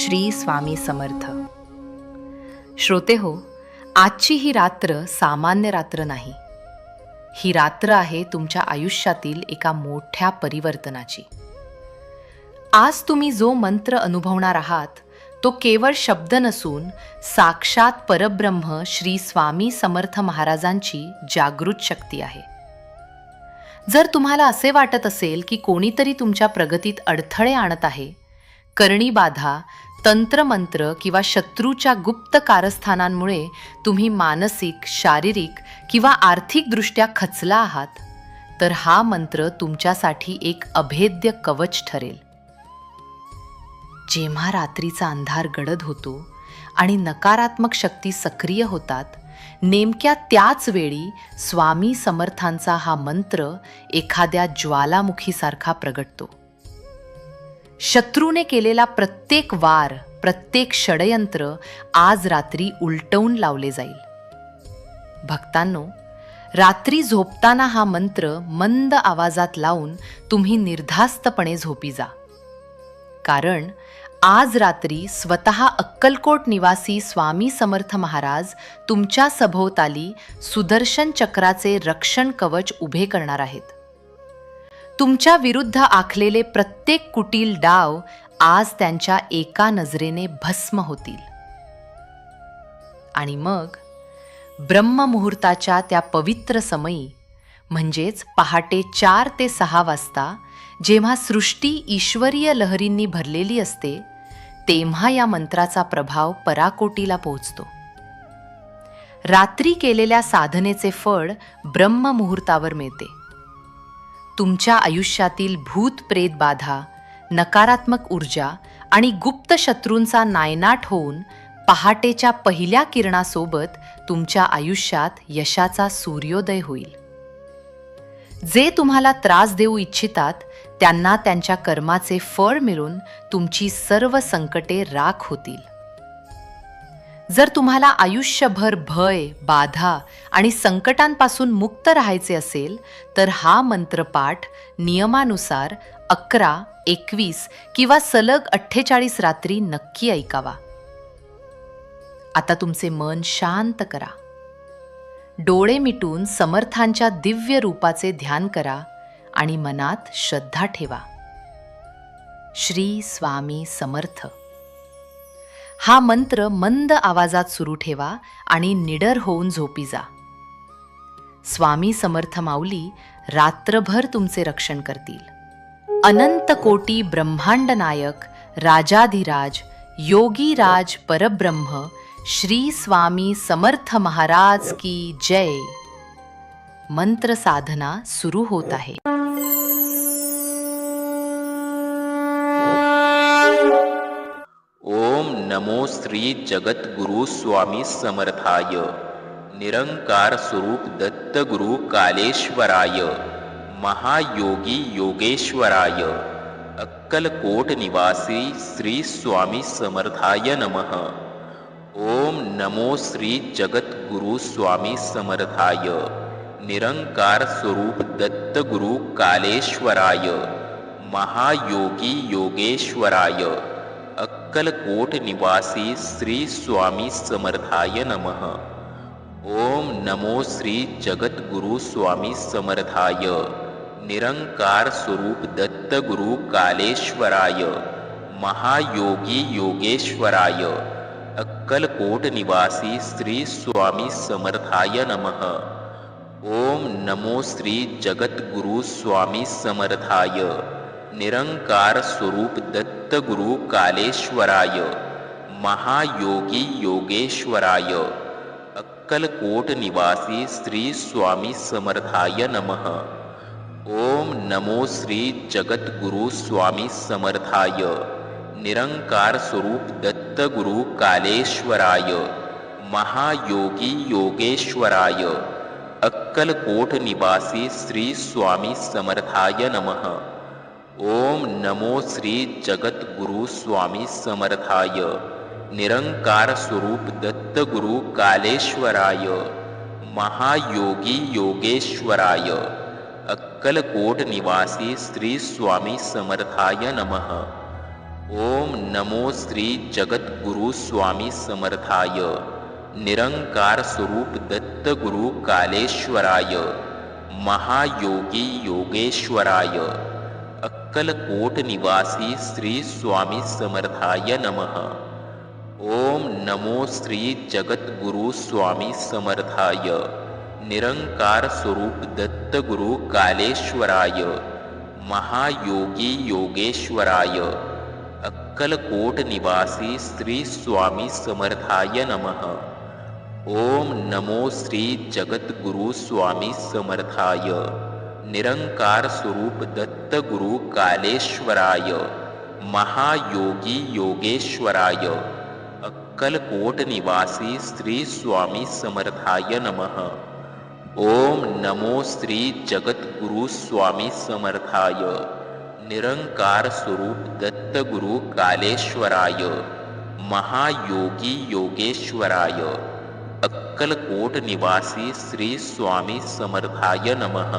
श्री स्वामी समर्थ. श्रोते हो, आजची ही रात्र सामान्य रात्र नाही. ही रात्र आहे तुमच्या आयुष्यातील एका मोठ्या परिवर्तनाची. आज तुम्ही जो मंत्र अनुभवणार आहात तो केवळ शब्द नसून साक्षात परब्रह्म श्री स्वामी समर्थ महाराजांची जागृत शक्ती आहे. जर तुम्हाला असे वाटत असेल की कोणीतरी तुमच्या प्रगतीत अडथळे आणत आहे, करणी बाधा, तंत्रमंत्र किंवा शत्रूच्या गुप्त कारस्थानांमुळे तुम्ही मानसिक, शारीरिक किंवा आर्थिकदृष्ट्या खचला आहात, तर हा मंत्र तुमच्यासाठी एक अभेद्य कवच ठरेल. जेव्हा रात्रीचा अंधार गडद होतो आणि नकारात्मक शक्ती सक्रिय होतात, नेमक्या त्याच वेळी स्वामी समर्थांचा हा मंत्र एखाद्या ज्वालामुखीसारखा प्रगटतो. शत्रूने केलेला प्रत्येक वार, प्रत्येक षडयंत्र आज रात्री उलटवून लावले जाईल. भक्तांनो, रात्री झोपताना हा मंत्र मंद आवाजात लावून तुम्ही निर्धास्तपणे झोपी जा. कारण आज रात्री स्वतः अक्कलकोट निवासी स्वामी समर्थ महाराज तुमच्या सभोवताली सुदर्शन चक्राचे रक्षण कवच उभे करणार आहेत. तुमच्या विरुद्ध आखलेले प्रत्येक कुटील डाव आज त्यांच्या एका नजरेने भस्म होतील. आणि मग ब्रह्ममुहूर्ताच्या त्या पवित्र समयी, म्हणजेच पहाटे 4 ते 6 वाजता, जेव्हा सृष्टी ईश्वरीय लहरींनी भरलेली असते, तेव्हा या मंत्राचा प्रभाव पराकोटीला पोहोचतो. रात्री केलेल्या साधनेचे फळ ब्रह्ममुहूर्तावर मिळते. तुमच्या आयुष्यातील भूत प्रेत बाधा, नकारात्मक ऊर्जा आणि गुप्त शत्रूंचा नायनाट होऊन पहाटेच्या पहिल्या किरणासोबत तुमच्या आयुष्यात यशाचा सूर्योदय होईल. जे तुम्हाला त्रास देऊ इच्छितात त्यांना त्यांच्या कर्माचे फळ मिळून तुमची सर्व संकटे राख होतील. जर तुम्हाला आयुष्यभर भय, बाधा आणि संकटांपासून मुक्त राहायचे असेल, तर हा मंत्रपाठ नियमानुसार 11, 21 किंवा सलग 48 रात्री नक्की ऐकावा. आता तुमचे मन शांत करा. डोळे मिटून समर्थांच्या दिव्य रूपाचे ध्यान करा आणि मनात श्रद्धा ठेवा. श्री स्वामी समर्थ हा मंत्र मंद आवाजात सुरू ठेवा आणि निडर होऊन झोपी जा. स्वामी समर्थ माऊली रात्रभर तुमचे रक्षण करतील. अनंत कोटी ब्रह्मांड नायक, राजाधिराज, योगीराज परब्रह्म श्री स्वामी समर्थ महाराज की जय. मंत्र साधना सुरू होत आहे. ओम नमो श्री जगद्गुरु स्वामी समर्थाय. निरंकार स्वरूप दत्तगुरु कालेश्वराय, महायोगी योगेश्वराय, अक्कलकोट निवासी श्री स्वामी समर्थाय नमः. ओम नमो श्री जगद्गुरु स्वामी समर्थाय. निरंकार स्वरूप दत्तगुरु कालेश्वराय, महायोगी योगेश्वराय, अक्कलकोट निवासी श्री स्वामी समर्थाय नमः. ओम नमो श्री जगद्गुरु स्वामी समर्थाय. निरंकार स्वरूप दत्तगुरु कालेश्वराय, महायोगी योगेश्वराय, अक्कलकोट निवासी श्री स्वामी समर्थाय नमः. ओम नमो श्री जगद्गुरु स्वामी समर्थाय. निरंकार स्वरूप दत्तगुरु कालेश्वराय, महायोगी योगेश्वराय, अक्कलकोट निवासी श्री स्वामी समर्थाय नमः. ओम नमो श्री जगद्गुरु स्वामी समर्थाय. निरंकार स्वरूप दत्तगुरु कालेश्वराय, महायोगी योगेश्वराय, अक्कलकोट निवासी श्री स्वामी समर्थाय नमः. ओम नमो श्री जगद्गुरु स्वामी समर्थाय. निरंकार स्वरूप दत्तगुरु कालेश्वराय, महायोगी योगेश्वराय, अक्कलकोट निवासी श्री स्वामी समर्थाय नमः. ओम नमो श्री जगद्गुरु स्वामी समर्थाय, निरंकार स्वरूप दत्त गुरु कालेश्वराय, महायोगी योगेश्वराय, अक्कलकोट निवासी श्री स्वामी समर्थाय नमः। ओम नमो श्री जगद्गुरु स्वामी समर्थाय, निरंकार स्वरूप दत्त गुरु कालेश्वराय, महायोगी योगेश्वराय, अक्कलकोट निवासी श्री स्वामी समर्थाय नमः। ओम नमो श्री जगद्गुरु स्वामी समर्थाय, निरंकार स्वरूप दत्त गुरु कालेश्वराय, महायोगी योगेश्वराय, अक्कलकोट निवासी श्री स्वामी समर्थाय नमः। ओम नमो श्री जगद्गुरु स्वामी समर्थाय, निरंकार स्वरूप दत्त गुरु कालेश्वराय, महायोगी योगेश्वराय, अक्कलकोट निवासी श्री स्वामी समर्थाय नमः।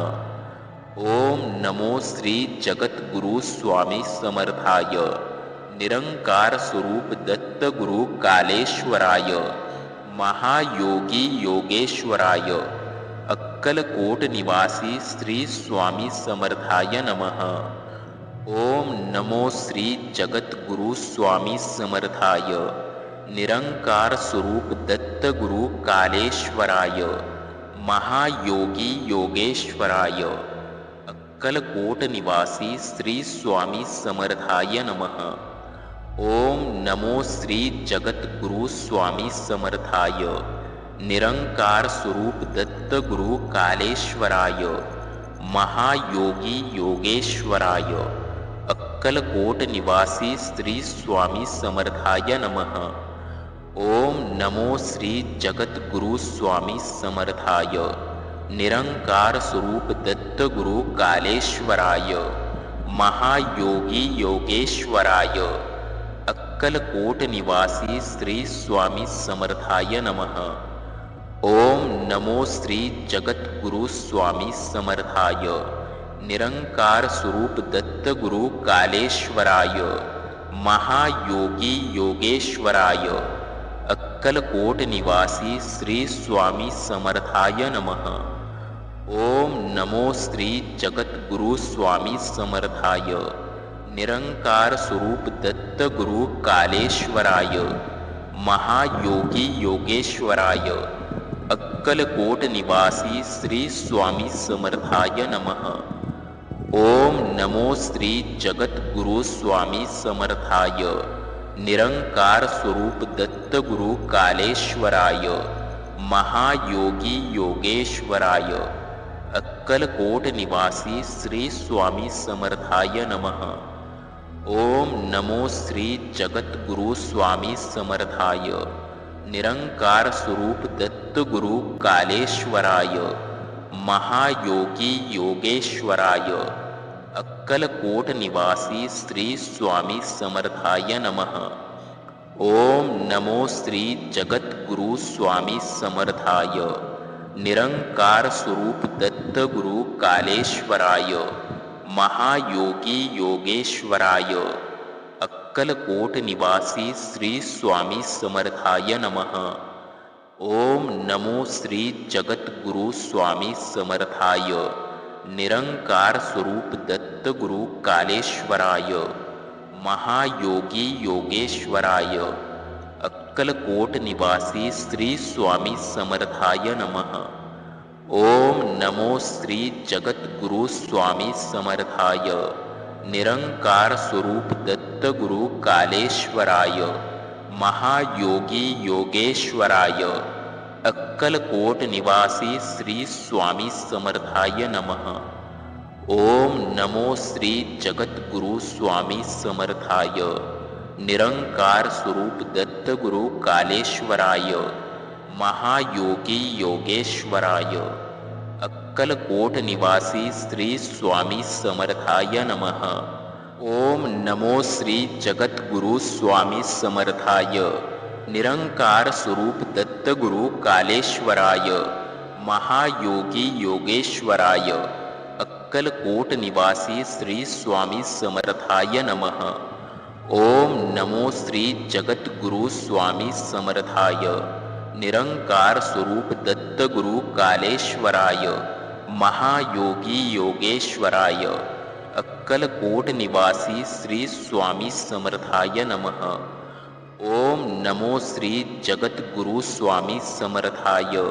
ओम नमो श्री जगद्गुरु स्वामी समर्थाय, निरंकार स्वरूप दत्त गुरु कालेश्वराय, महायोगी योगेश्वराय, अक्कलकोट निवासी श्री स्वामी समर्थाय नमः। ओम नमो श्री जगद्गुरु स्वामी समर्थाय, निरंकार स्वरूप दत्त गुरु कालेश्वराय, महायोगी योगेश्वराय, अक्कलकोट निवासी श्री स्वामी समर्थाय नमः। ओम नमो श्री जगद्गुरु स्वामी समर्थाय, निरंकार स्वरूप दत्त गुरु कालेश्वराय, महायोगी योगेश्वराय, अक्कलकोट निवासी श्री स्वामी समर्थाय नमः। ओम नमो श्री जगद्गुरु स्वामी समर्थाय, निरंकार स्वरूप दत्त गुरु कालेश्वराय, महायोगी योगेश्वराय, अक्कलकोट निवासी श्री स्वामी समर्थाय नमः। ओम नमो श्री जगद्गुरु स्वामी समर्थाय, निरंकार स्वरूप दत्त गुरु कालेश्वराय, महायोगी योगेश्वराय, अक्कलकोट निवासी श्री स्वामी समर्थाय नमः। ओम नमो श्री जगद्गुरु स्वामी समर्थाय, निरंकार स्वरूप दत्त गुरु कालेश्वराय, महायोगी योगेश्वराय, अक्कलकोट निवासी श्री स्वामी समर्थाय नमः। ओम नमो श्री जगद्गुरु स्वामी समर्थाय, निरंकार स्वरूप दत्त गुरु कालेश्वराय, महायोगी योगेश्वराय, अक्कलकोट निवासी श्री स्वामी समर्थाय नमः। ओम नमो श्री जगद्गुरु स्वामी समर्थाय, निरंकार स्वरूप दत्त गुरु कालेश्वराय, महायोगी योगेश्वराय, अक्कलकोट निवासी श्री स्वामी समर्थाय नमः। ओम नमो श्री जगद्गुरु स्वामी समर्थाय, निरंकार स्वरूप दत्त गुरु कालेश्वराय, महायोगी योगेश्वराय, अक्कलकोट निवासी श्री स्वामी समर्थाय नमः। ओम नमो श्री जगद्गुरु स्वामी समर्थाय, निरंकार स्वरूप दत्त गुरु कालेश्वराय, महायोगी योगेश्वराय, अक्कलकोट निवासी श्री स्वामी समर्थाय नमः। ओम नमो श्री जगद्गुरु स्वामी समर्थाय, निरंकार स्वरूप दत्त गुरु कालेश्वराय, महायोगी योगेश्वराय, अक्कलकोट निवासी श्री स्वामी समर्थाय नमः। ओम नमो श्री जगद्गुरु स्वामी समर्थाय, निरंकार स्वरूप दत्त गुरु कालेश्वराय, महायोगी योगेश्वराय, अक्कलकोट निवासी श्री स्वामी समर्थाय नमः। ओम नमो श्री जगद्गुरु स्वामी समर्थाय, निरंकार स्वरूप दत्त गुरु कालेश्वराय, महायोगी योगेश्वराय, अक्कलकोट निवासी श्री स्वामी समर्थाय नमः। ओम नमो श्री जगद्गुरु स्वामी समर्थाय निरंकार स्वरूप दत्त गुरु कालेश्वराय महायोगी योगेश्वराय अक्कलकोट निवासी श्री स्वामी समर्थाय नमः। ओम नमो श्री जगद्गुरु स्वामी समर्थाय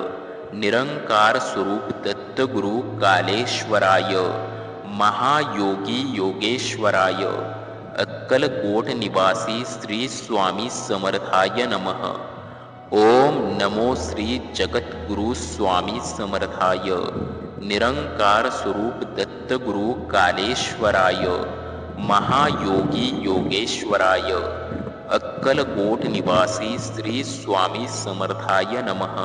निरंकार स्वरूप दत्त गुरु कालेश्वराय महायोगी योगेश्वराय अक्कलकोट निवासी श्री स्वामी समर्थाय नमः। ओम नमो श्री जगद्गुरु स्वामी समर्थाय निरंकार स्वरूप दत्त गुरु कालेश्वराय महायोगी योगेश्वराय अक्कलकोट निवासी श्री स्वामी समर्थाय नमः।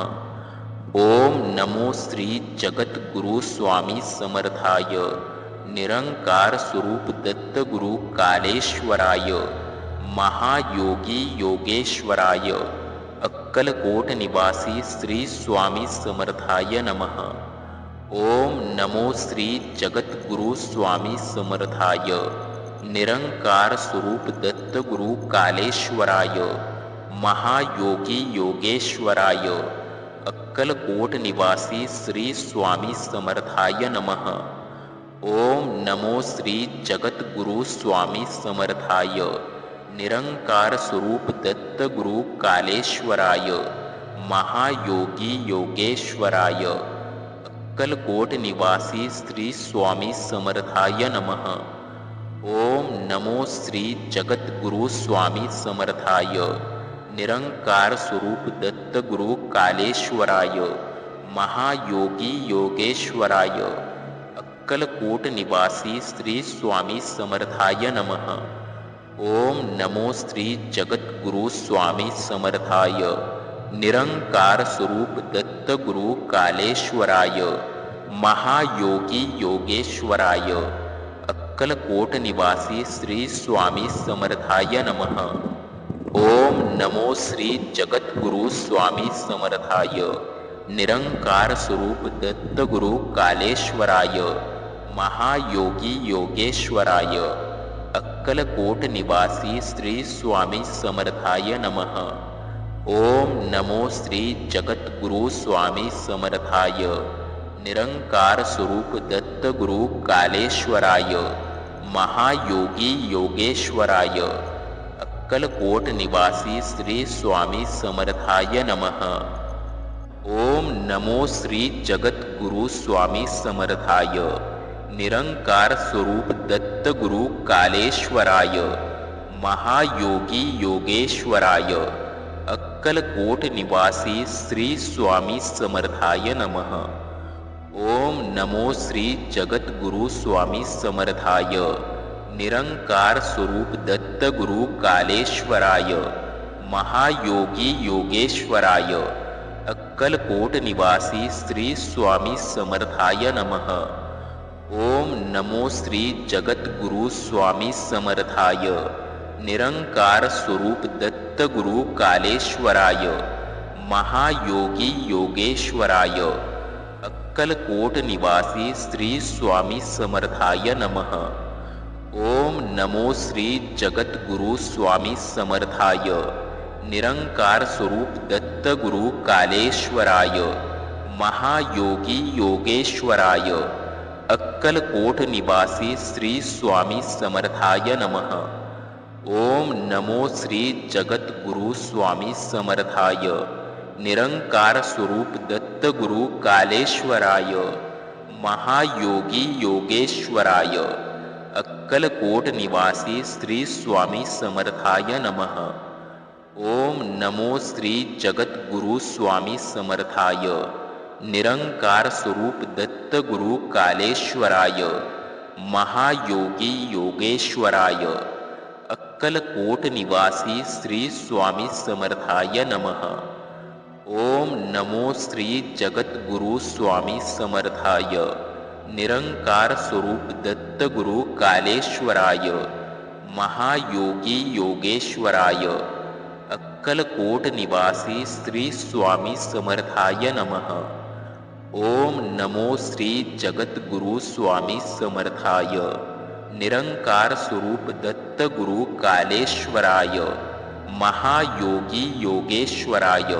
ओम नमो श्री जगद्गुरु स्वामी समर्थाय निरंकार स्वरूप दत्त गुरु कालेश्वराय महायोगी योगेश्वराय अक्कलकोट निवासी श्री स्वामी समर्थाय नमः। ओम नमो श्री जगद्गुरु स्वामी समर्थाय निरंकार स्वरूप दत्त गुरु कालेश्वराय महायोगी योगेश्वराय अक्कलकोट निवासी श्री स्वामी समर्थाय नमः। ओम नमो श्री जगद्गुरु स्वामी समर्थाय निरंकार स्वरूप दत्त गुरु कालेश्वराय महायोगी योगेश्वराय अक्कलकोट निवासी श्री स्वामी समर्थाय नमः। ओम नमो श्री जगद्गुरु स्वामी समर्थाय निरंकार स्वरूप दत्त गुरु कालेश्वराय महायोगी योगेश्वराय अक्कलकोट निवासी श्री स्वामी समर्थाय नमः। ओम नमो श्री जगद्गुरु स्वामी समर्थाय निरंकार स्वरूप दत्त गुरु कालेश्वराय महायोगी योगेश्वराय अक्कलकोट निवासी श्री स्वामी समर्थाय नमः। ओम नमो श्री जगद्गुरु स्वामी समर्थाय निरंकार स्वरूप दत्त गुरु कालेश्वराय महायोगी योगेश्वराय अक्कलकोट निवासी श्री स्वामी समर्थाय नमः। ओम नमो श्री जगद्गुरु स्वामी समर्थाय निरंकार स्वरूप दत्त गुरु कालेश्वराय महायोगी योगेश्वराय अक्कलकोट निवासी श्री स्वामी समर्थाय नमः। ओम नमो श्री जगद्गुरु स्वामी समर्थाय निरंकार स्वरूप दत्त गुरु कालेश्वराय महायोगी योगेश्वराय अक्कलकोट निवासी श्री स्वामी समर्थाय नमः। ओम नमो श्री जगद्गुरु स्वामी समर्थाय निरंकार स्वरूप दत्त गुरु कालेश्वराय महायोगी योगेश्वराय अक्कलकोट निवासी श्री स्वामी समर्थाय नमः। ओम नमो श्री जगद्गुरु स्वामी समर्थाय निरंकार स्वरूप दत्त गुरु कालेश्वराय महायोगी योगेश्वराय अक्कलकोट निवासी श्री स्वामी समर्थाय नमः। ओम नमो श्री जगद्गुरु स्वामी समर्थाय निरंकार स्वरूप दत्त गुरु कालेश्वराय महायोगी योगेश्वराय अक्कलकोट निवासी श्री स्वामी समर्थाय नमः। ओम नमो श्री जगद्गुरु स्वामी समर्थाय निरंकार स्वरूप दत्त गुरु कालेश्वराय महायोगी योगेश्वराय अक्कलकोट निवासी श्री स्वामी समर्थाय नमः। ओम नमो श्री जगद्गुरु स्वामी समर्थाय निरंकार स्वरूप दत्त गुरु कालेश्वराय महायोगी योगेश्वराय अक्कलकोट निवासी श्री स्वामी समर्थाय नमः। ओम नमो श्री जगद्गुरु स्वामी समर्थाय निरंकार स्वरूप दत्त गुरु कालेश्वराय महायोगी योगेश्वराय अक्कलकोट निवासी श्री स्वामी समर्थाय नमः। ओम नमो श्री जगद्गुरु स्वामी समर्थाय निरंकार स्वरूप दत्त गुरु कालेश्वराय महायोगी योगेश्वराय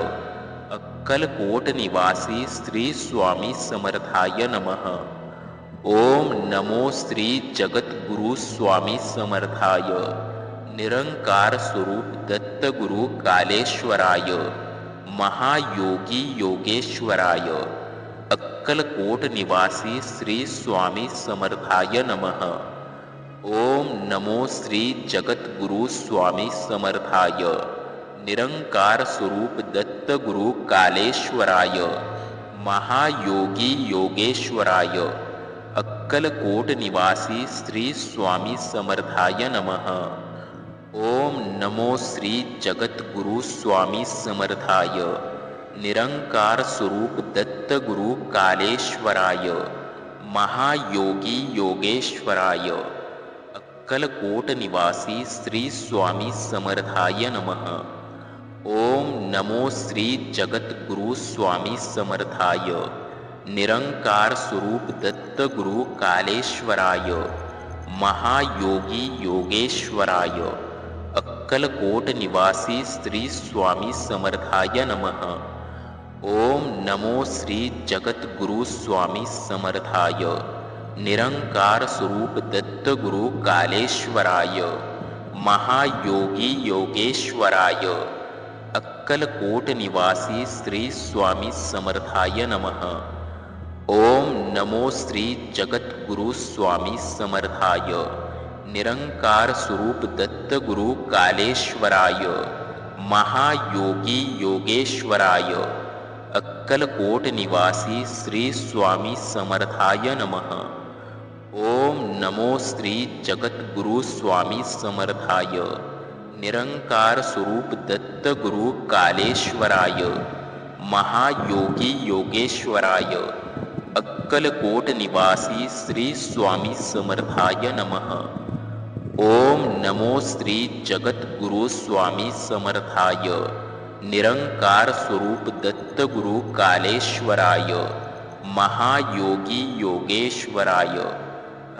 अक्कलकोट निवासी श्री स्वामी समर्थाय नमः. ओम नमो श्री जगद्गुरु स्वामी समर्थाय निरंकार स्वरूप दत्त गुरु कालेश्वराय महायोगी योगेश्वराय अक्कलकोट निवासी श्री स्वामी समर्थाय नमः. ओम नमो श्री जगद्गुरु स्वामी समर्थाय निरंकार स्वरूप दत्त गुरु कालेश्वराय महायोगी योगेश्वराय अक्कलकोट निवासी श्री स्वामी समर्थाय नमः. ओम नमो श्री जगद्गुरु स्वामी समर्थाय निरंकार स्वरूप दत्त गुरु कालेश्वराय महायोगी योगेश्वराय अक्कलकोट निवासी श्री स्वामी समर्थाय नमः. ओम नमो श्री जगद्गुरु स्वामी समर्थाय निरंकार स्वरूप दत्त गुरु कालेश्वराय महायोगी योगेश्वराय अक्कलकोट निवासी श्री स्वामी समर्थाय नमः. ओम नमो श्री जगद्गुरु स्वामी समर्थाय निरंकार स्वरूप दत्त गुरु कालेश्वराय महायोगी योगेश्वराय अक्कलकोट निवासी श्री स्वामी समर्थाय नमः. ओम नमो श्री जगद्गुरु स्वामी समर्थाय निरंकार स्वरूप दत्त गुरु कालेश्वराय महायोगी योगेश्वराय अक्कलकोट निवासी श्री स्वामी समर्थाय नमः. ओम नमो श्री जगद्गुरु स्वामी समर्थाय निरंकार स्वरूप दत्त गुरु कालेश्वराय महायोगी योगेश्वराय अक्कलकोट निवासी श्री स्वामी समर्थाय नमः. ओम नमो श्री जगद्गुरु स्वामी समर्थाय निरंकार स्वरूप दत्त गुरु कालेश्वराय महायोगी योगेश्वराय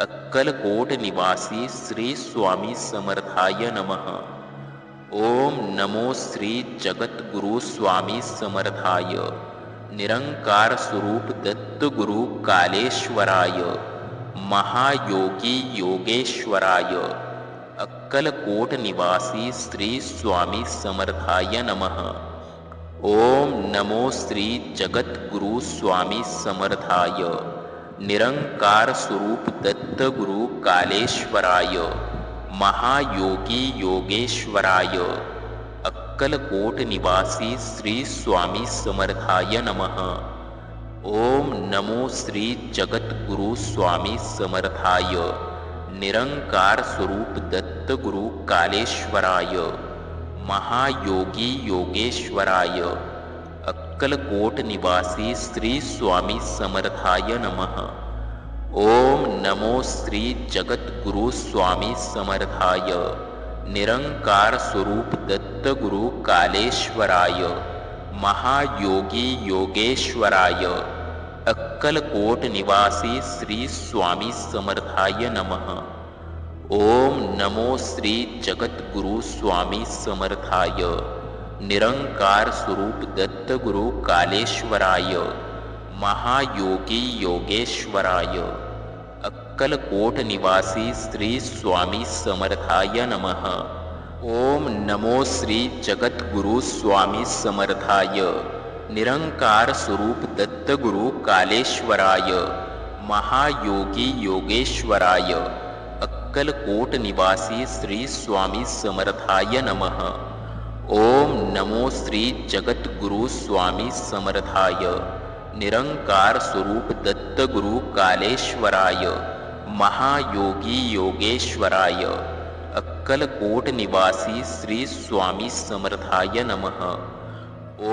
अक्कलकोट निवासी श्री स्वामी समर्थाय नमः. ओम नमो श्री जगद्गुरु स्वामी समर्थाय निरंकार स्वरूप दत्त गुरु कालेश्वराय महायोगी योगेश्वराय अक्कलकोट निवासी श्री स्वामी समर्थाय नमः. ओम नमो श्री जगद्गुरु स्वामी समर्थाय निरंकार स्वरूप दत्त गुरु कालेश्वराय महायोगी योगेश्वराय अक्कलकोट निवासी श्री स्वामी समर्थाय नमः. ओम नमो श्री जगद्गुरु स्वामी समर्थाय निरंकार स्वरूप दत्त गुरु कालेश्वराय महायोगी योगेश्वराय अक्कलकोट निवासी श्री स्वामी समर्थाय नमः. ओम नमो श्री जगद्गुरु स्वामी समर्थाय निरंकार स्वरूप दत्त गुरु कालेश्वराय महायोगी योगेश्वराय अक्कलकोट निवासी श्री स्वामी समर्थाय नमः. ओम नमो श्री जगद्गुरु स्वामी समर्थाय निरंकार स्वरूप दत्त गुरु कालेश्वराय महायोगी योगेश्वराय अक्कलकोट निवासी श्री स्वामी समर्थाय नमः. ओम नमो श्री जगद्गुरु स्वामी समर्थाय निरंकार स्वरूप दत्त गुरु कालेश्वराय महायोगी योगेश्वराय अक्कलकोट निवासी श्री स्वामी समर्थाय नमः. ओम नमो श्री जगद्गुरु स्वामी समर्थाय निरंकार स्वरूप दत्त गुरु कालेश्वराय महायोगी योगेश्वराय अक्कलकोट निवासी श्री स्वामी समर्थाय नमः.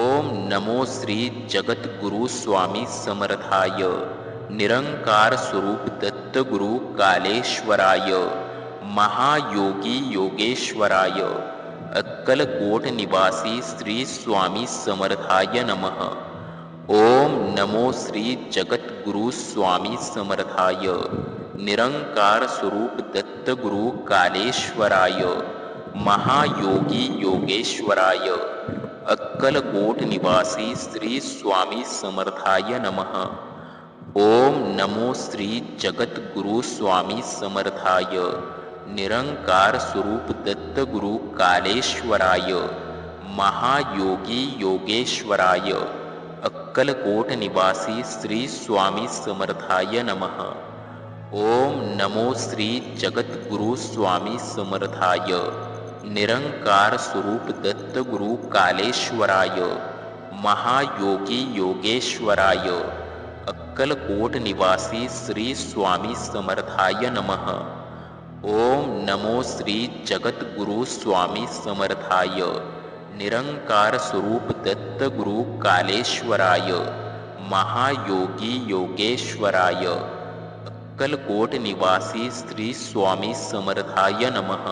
ओम नमो श्री जगद्गुरु स्वामी समर्थाय निरंकार स्वरूप दत्त गुरु कालेश्वराय महायोगी योगेश्वराय अक्कलकोट निवासी श्री स्वामी समर्थाय नमः. ओम नमो श्री जगद्गुरु स्वामी समर्थाय निरंकार स्वरूप दत्तगुरु कालेश्वराय महायोगी योगेश्वराय अक्कलकोट निवासी श्री स्वामी समर्थाय नमः। ओम नमो श्री जगद्गुरु स्वामी समर्थाय निरंकार स्वरूप दत्तगुरु कालेश्वराय महायोगी योगेश्वराय अक्कलकोट निवासी श्री स्वामी समर्थाय नमः। ओम नमो श्री जगद्गुरु स्वामी समर्थाय निरंकार स्वरूप दत्तगुरु कालेश्वराय महायोगी योगेश्वराय अक्कलकोट निवासी श्री स्वामी समर्थाय नमः। ओम नमो श्री जगद्गुरु स्वामी समर्थाय निरंकार स्वरूप दत्तगुरु कालेश्वराय महायोगी योगेश्वराय अक्कलकोट निवासी श्री स्वामी समर्थाय नमः।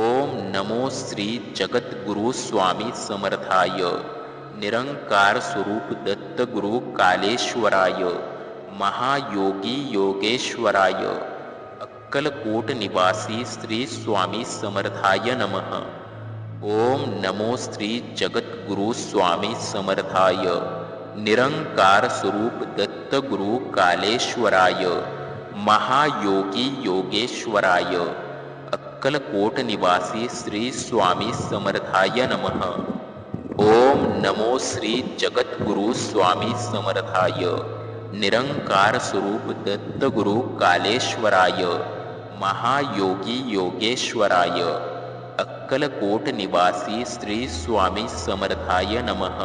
ओम नमो श्री जगद्गुरु स्वामी समर्थाय निरंकार स्वरूप दत्तगुरु कालेश्वराय महायोगी योगेश्वराय अक्कलकोट निवासी श्री स्वामी समर्थाय नमः। ओम नमो श्री जगद्गुरु स्वामी समर्थाय निरंकार स्वरूप दत्तगुरु कालेश्वराय महायोगी योगेश्वराय अक्कलकोट निवासी श्री स्वामी समर्थाय नमः। ओम नमो श्री जगद्गुरु स्वामी समर्थाय निरंकार स्वरूप दत्तगुरु कालेश्वराय महायोगी योगेश्वराय अक्कलकोट निवासी श्री स्वामी समर्थाय नमः।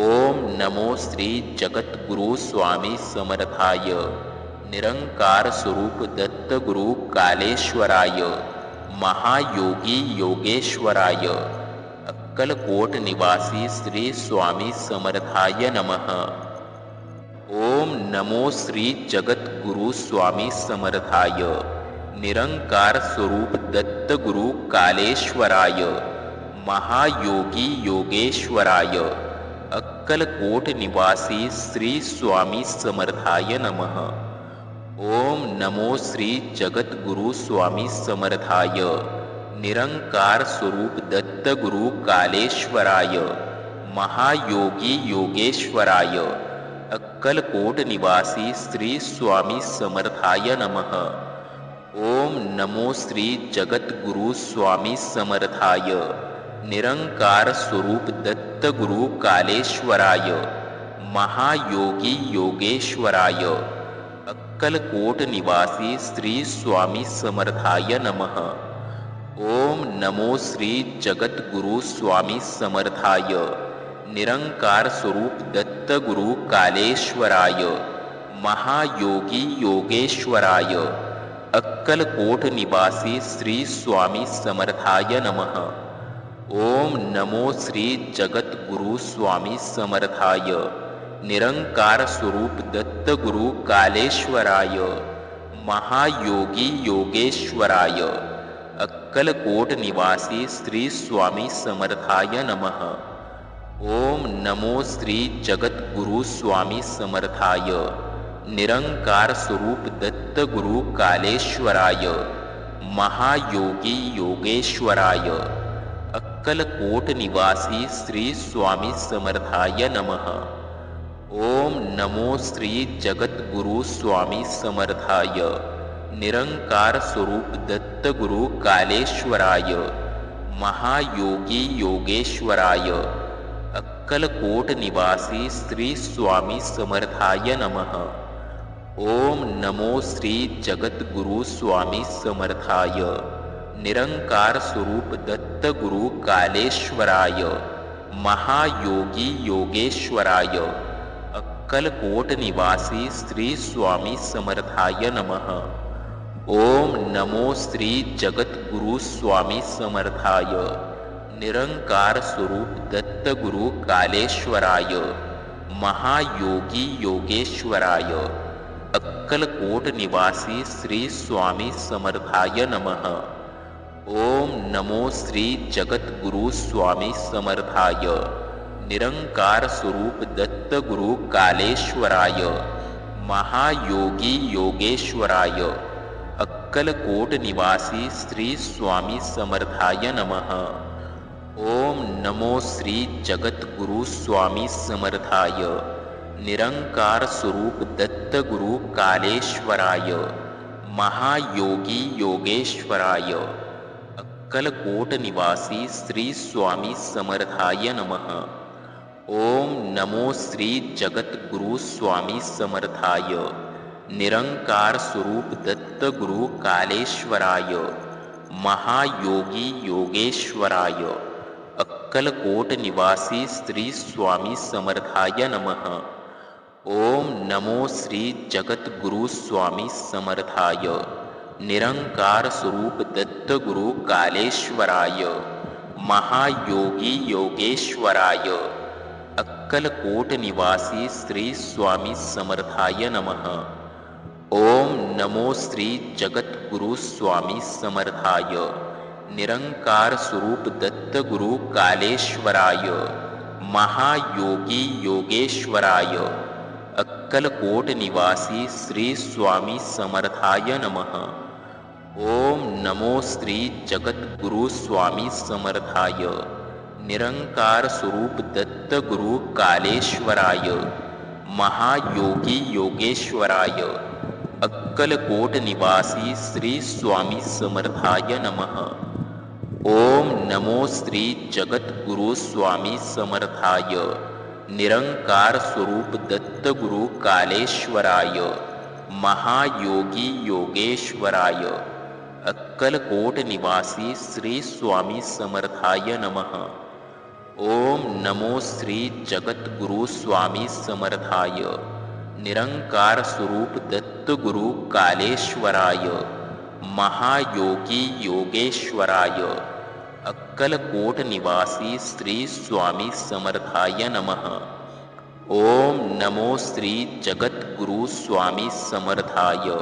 ओम नमो श्री जगद्गुरु स्वामी समर्थाय निरंकार स्वरूप दत्तगुरु कालेश्वराय महायोगी योगेश्वराय अक्कलकोट निवासी श्री स्वामी समर्थाय नमः। ओम नमो श्री जगद्गुरु स्वामी समर्थाय निरंकार स्वरूप दत्तगुरु कालेश्वराय महायोगी योगेश्वराय अक्कलकोट निवासी श्री स्वामी समर्थाय नमः। ओम नमो श्री जगद्गुरु स्वामी समर्थाय निरंकार स्वरूप दत्तगुरु कालेश्वराय महायोगी योगेश्वराय अक्कलकोट निवासी श्री स्वामी समर्थाय नमः। ओम नमो श्री जगद्गुरु स्वामी समर्थाय निरंकार स्वरूप दत्तगुरु कालेश्वराय महायोगी योगेश्वराय अक्कलकोट निवासी श्री स्वामी समर्थाय नमः। ओम नमो श्री जगद्गुरु स्वामी समर्थाय निरंकार स्वरूप दत्तगुरु कालेश्वराय महायोगी योगेश्वराय अक्कलकोट निवासी श्री स्वामी समर्थाय नमः। ओम नमो श्री जगद्गुरु स्वामी समर्थाय निरंकार स्वरूप दत्तगुरु कालेश्वराय महायोगी योगेश्वराय अक्कलकोट निवासी श्री स्वामी समर्थाय नमः। ओम नमो श्री जगद्गुरु स्वामी समर्थाय निरंकार स्वरूप दत्तगुरु कालेश्वराय महायोगी योगेश्वराय अक्कलकोट निवासी श्री स्वामी समर्थाय नमः। ओम नमो श्री जगद्गुरु स्वामी समर्थाय निरंकार स्वरूप दत्तगुरु कालेश्वराय महायोगी योगेश्वराय अक्कलकोट निवासी श्री स्वामी समर्थाय नमः। ओम नमो श्री जगद्गुरु स्वामी समर्थाय निरंकार स्वरूप दत्तगुरु कालेश्वराय महायोगी योगेश्वराय अक्कलकोट निवासी श्री स्वामी समर्थाय नमः। ओम नमो श्री जगद्गुरु स्वामी समर्थाय निरंकार स्वरूप दत्तगुरु कालेश्वराय महायोगी योगेश्वराय अक्कलकोट निवासी श्री स्वामी समर्थाय नमः। ओम नमो श्री जगद्गुरु स्वामी समर्थाय निरंकार स्वरूप दत्तगुरु कालेश्वराय महायोगी योगेश्वराय अक्कलकोट निवासी श्री स्वामी समर्थाय नमः। ओम नमो श्री जगद्गुरु स्वामी समर्थाय निरंकार स्वरूप दत्त गुरु कालेश्वराय महायोगी योगेश्वराय अक्कलकोट निवासी श्री स्वामी समर्थाय नमः। ओम नमो श्री जगद्गुरु स्वामी समर्थाय निरंकार स्वरूप दत्त गुरु कालेश्वराय महायोगी योगेश्वराय अक्कलकोट निवासी श्री स्वामी समर्थाय नमः। ओम नमो श्री जगद्गुरु स्वामी समर्थाय निरंकार स्वरूप दत्त गुरु कालेश्वराय महायोगी योगेश्वराय अक्कलकोट निवासी श्री स्वामी समर्थाय नमः। ओम नमो श्री जगद्गुरु स्वामी समर्थाय निरंकार स्वरूप दत्त गुरु कालेश्वराय महायोगी योगेश्वराय अक्कलकोट निवासी श्री स्वामी समर्थाय नमः। ओम नमो श्री जगद्गुरु स्वामी समर्थाय निरंकार स्वरूप दत्त गुरु कालेश्वराय महायोगी योगेश्वराय अक्कलकोट निवासी श्री स्वामी समर्थाय नमः। ओम नमो श्री जगद्गुरु स्वामी समर्थाय निरंकार स्वरूप दत्त गुरु कालेश्वराय महायोगी योगेश्वराय अक्कलकोट निवासी श्री स्वामी समर्थाय नमः। ओम नमो श्री जगद्गुरु स्वामी समर्थाय निरंकार स्वरूप दत्त गुरु कालेश्वराय महायोगी योगेश्वराय अक्कलकोट निवासी श्री स्वामी समर्थाय नमः। ओम नमो श्री जगद्गुरु स्वामी समर्थाय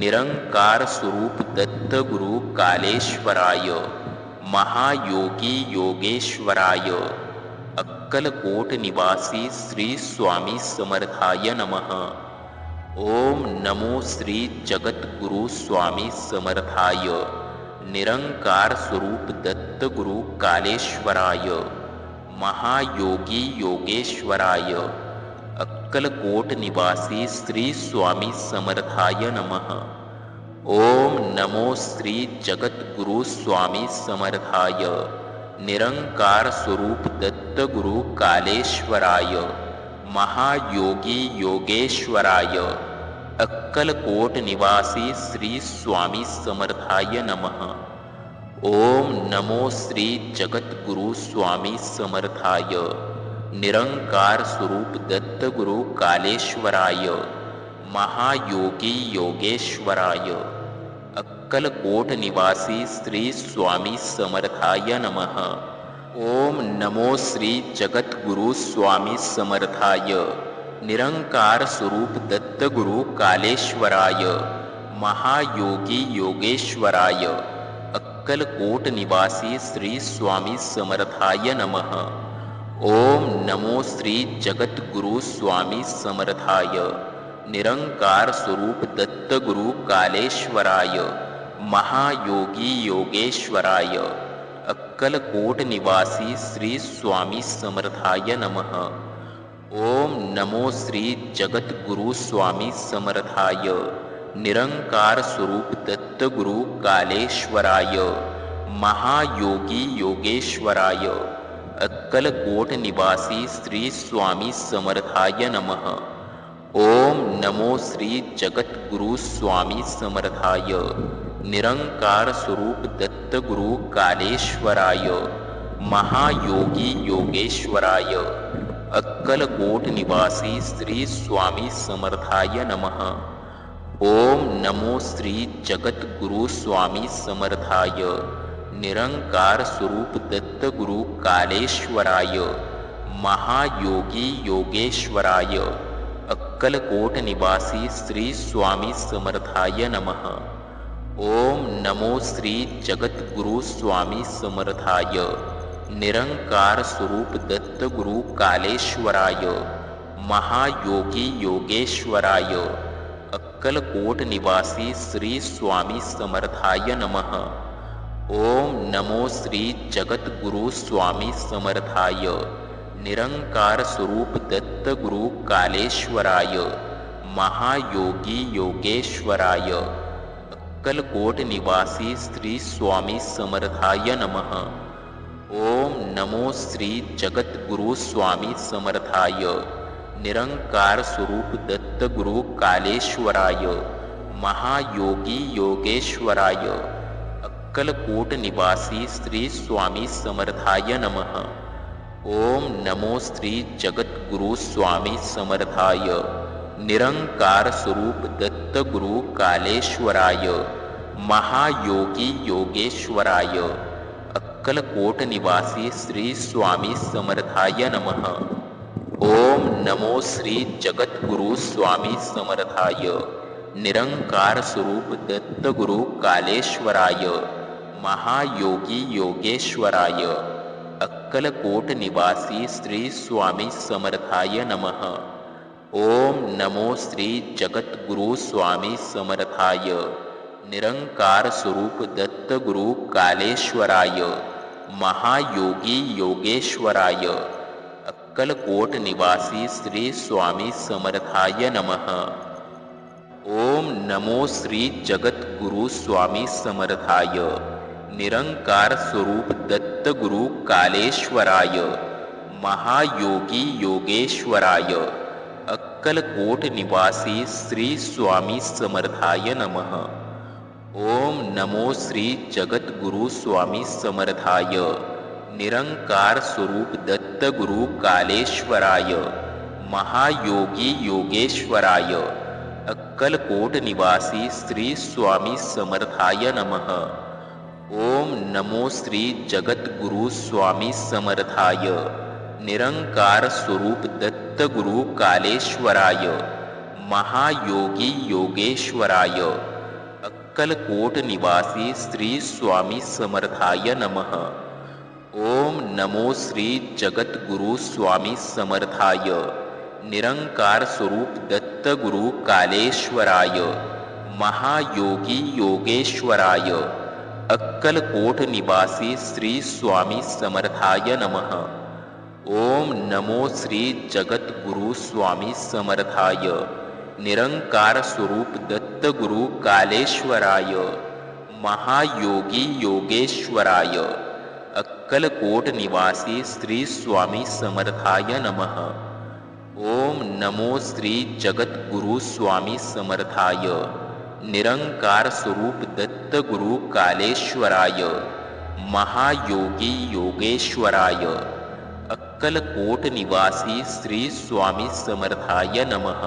निरंकार स्वरूप दत्त गुरु कालेश्वराय महायोगी योगेश्वराय अक्कलकोट निवासी श्री स्वामी समर्थाय नमः। ओम नमो श्री जगद्गुरु स्वामी समर्थाय निरंकार स्वरूप दत्त गुरु कालेश्वराय महायोगी योगेश्वराय अक्कलकोट निवासी श्री स्वामी समर्थाय नमः। ओम नमो श्री जगद्गुरु स्वामी समर्थाय निरंकार स्वरूप दत्त गुरु कालेश्वराय महायोगी योगेश्वराय अक्कलकोट निवासी श्री स्वामी समर्थाय नमः। ओम नमो श्री जगद्गुरु स्वामी समर्थाय निरंकार स्वरूप दत्त गुरु कालेश्वराय महायोगी योगेश्वराय अक्कलकोट निवासी श्री स्वामी समर्थाय नमः। ओम नमो श्री जगद्गुरु स्वामी समर्थाय निरंकार स्वरूप दत्त गुरु कालेश्वराय महायोगी योगेश्वराय अक्कलकोट निवासी श्री स्वामी समर्थाय नमः। ओम नमो श्री जगद्गुरु स्वामी समर्थाय निरंकार स्वरूप दत्त गुरु कालेश्वराय महायोगी योगेश्वराय अक्कलकोट निवासी श्री स्वामी समर्थाय नमः। ओम नमो श्री जगद्गुरु स्वामी समर्थाय निरंकार स्वरूप दत्त गुरु कालेश्वराय महायोगी योगेश्वराय अक्कलकोट निवासी श्री स्वामी समर्थाय नमः। ओम नमो श्री जगद्गुरु स्वामी समर्थाय निरंकार स्वरूप दत्त गुरु कालेश्वराय महायोगी योगेश्वराय अक्कलकोट निवासी श्री स्वामी समर्थाय नमः। ओम नमो श्री जगद्गुरु स्वामी समर्थाय निरंकार स्वरूप दत्त गुरु कालेश्वराय महायोगी योगेश्वराय अक्कलकोट निवासी श्री स्वामी समर्थाय नमः। ओम नमो श्री जगद्गुरु स्वामी समर्थाय निरंकार स्वरूप दत्त गुरु कालेश्वराय महायोगी योगेश्वराय अक्कलकोट निवासी श्री स्वामी समर्थाय नमः। ओम नमो श्री जगद्गुरु स्वामी समर्थाय निरंकार स्वरूप दत्त गुरु कालेश्वराय महायोगी योगेश्वराय अक्कलकोट निवासी श्री स्वामी समर्थाय नमः। ओम नमो श्री जगद्गुरु स्वामी समर्थाय निरंकार स्वरूप दत्त गुरु कालेश्वराय महायोगी योगेश्वराय अक्कलकोट निवासी श्री स्वामी समर्थाय नमः। ओम नमो श्री जगद्गुरु स्वामी समर्थाय निरंकार स्वरूप दत्त गुरु कालेश्वराय महायोगी योगेश्वराय अक्कलकोट निवासी श्री स्वामी समर्थाय नमः। ओम नमो श्री जगद्गुरु स्वामी समर्थाय निरंकार स्वरूप दत्त गुरु कालेश्वराय महायोगी योगेश्वराय अक्कलकोट निवासी श्री स्वामी समर्थाय नमः। ओम नमो श्री जगद्गुरु स्वामी समर्थाय निरंकार स्वरूप दत्त गुरु कालेश्वराय महायोगी योगेश्वराय अक्कलकोट निवासी श्री स्वामी समर्थाय नमः। ओम नमो श्री जगद्गुरु स्वामी समर्थाय निरंकार स्वरूप दत्त गुरु कालेश्वराय महायोगी योगेश्वराय अक्कलकोट निवासी श्री स्वामी समर्थाय नमः। ओम नमो श्री जगद्गुरु स्वामी समर्थाय निरंकार स्वरूप दत्त गुरु कालेश्वराय महायोगी योगेश्वराय अक्कलकोट निवासी श्री स्वामी समर्थाय नमः। ओम नमो श्री जगद्गुरु स्वामी समर्थाय निरंकार स्वरूप दत्त गुरु कालेश्वराय महायोगी योगेश्वराय अक्कलकोट निवासी श्री स्वामी समर्थाय नमः। ओम नमो श्री जगद्गुरु स्वामी समर्थाय निरंकार स्वरूप दत्त गुरु कालेश्वराय महायोगी योगेश्वराय अक्कलकोट निवासी श्री स्वामी समर्थाय नमः। ओम नमो श्री जगद्गुरु स्वामी समर्थाय निरंकार स्वरूप दत्त गुरु कालेश्वराय महायोगी योगेश्वराय अक्कलकोट निवासी श्री स्वामी समर्थाय नमः। ओम नमो श्री जगद्गुरु स्वामी समर्थाय निरंकार स्वरूप दत्त गुरु कालेश्वराय महायोगी योगेश्वराय अक्कलकोट निवासी श्री स्वामी समर्थाय नमः।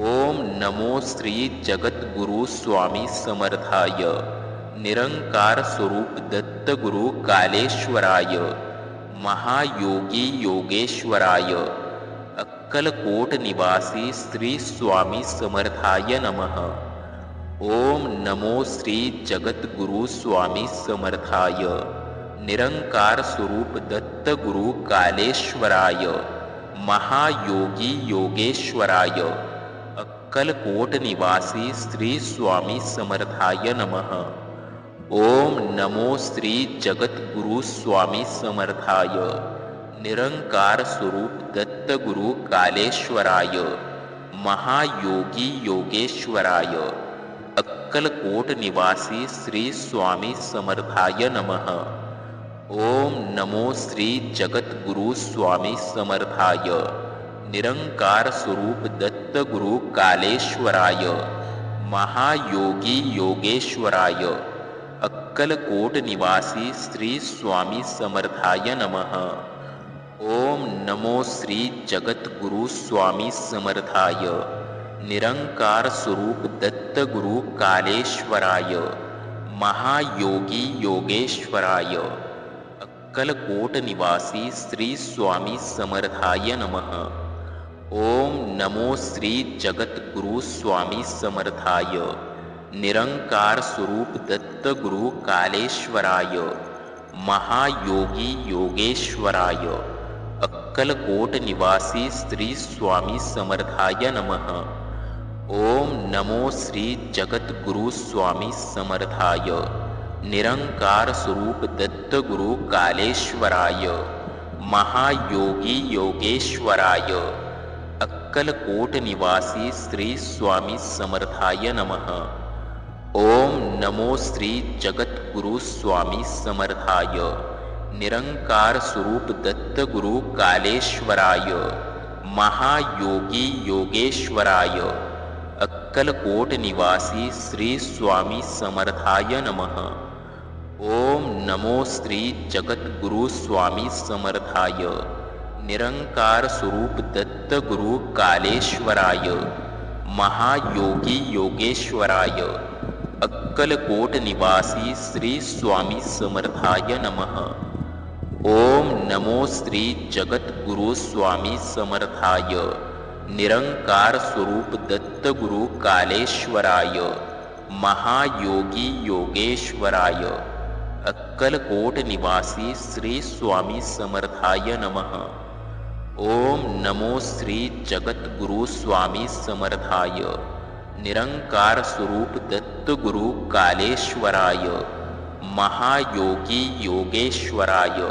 ओम नमो श्री जगद्गुरु स्वामी समर्थाय निरंकार स्वरूप दत्त गुरु कालेश्वराय महायोगी योगेश्वराय अक्कलकोट निवासी श्री स्वामी समर्थाय नमः। ओम नमो श्री जगद्गुरु स्वामी समर्थाय निरंकार स्वरूप दत्त गुरु कालेश्वराय महायोगी योगेश्वराय अक्कलकोट निवासी श्री स्वामी समर्थाय नमः। ओम नमो श्री जगद्गुरु स्वामी समर्थाय निरंकार स्वरूप दत्त गुरु कालेश्वराय महायोगी योगेश्वराय अक्कलकोट निवासी श्री स्वामी समर्थाय नमः। ओम नमो श्री जगद्गुरु स्वामी समर्थाय निरंकार स्वरूप दत्त गुरु कालेश्वराय महायोगी योगेश्वराय अक्कलकोट निवासी श्री स्वामी समर्थाय नमः। ओम नमो श्री जगद्गुरु स्वामी समर्थाय निरंकार स्वरूप दत्त गुरु कालेश्वराय महायोगी योगेश्वराय अक्कलकोट निवासी श्री स्वामी समर्थाय नमः। ओम नमो श्री जगद्गुरु स्वामी समर्थाय निरंकार स्वरूप दत्त गुरु कालेश्वराय महायोगी योगेश्वराय अक्कलकोट निवासी श्री स्वामी समर्थाय नमः. ओम नमो श्री जगद्गुरु स्वामी समर्थाय. निरंकार स्वरूप दत्त गुरु कालेश्वराय. महायोगी योगेश्वराय. अक्कलकोट निवासी श्री स्वामी समर्थाय नमः. ओम नमो श्री जगद्गुरु स्वामी समर्थाय. निरंकार स्वरूप दत्त गुरु कालेश्वराय. महायोगी योगेश्वराय. अक्कलकोट निवासी श्री स्वामी समर्थाय नमः. ओम नमो श्री जगद्गुरु स्वामी समर्थाय. निरंकार स्वरूप दत्त गुरु कालेश्वराय. महायोगी योगेश्वराय. अक्कलकोट निवासी श्री स्वामी समर्थाय नमः. ओम नमो श्री जगद्गुरु स्वामी समर्थाय. निरंकार स्वरूप दत्त गुरु कालेश्वराय. महायोगी योगेश्वराय. अक्कलकोट निवासी श्री स्वामी समर्थाय नमः. ओम नमो श्री जगद्गुरु स्वामी समर्थाय. निरंकार स्वरूप दत्त गुरु कालेश्वराय. महायोगी योगेश्वराय.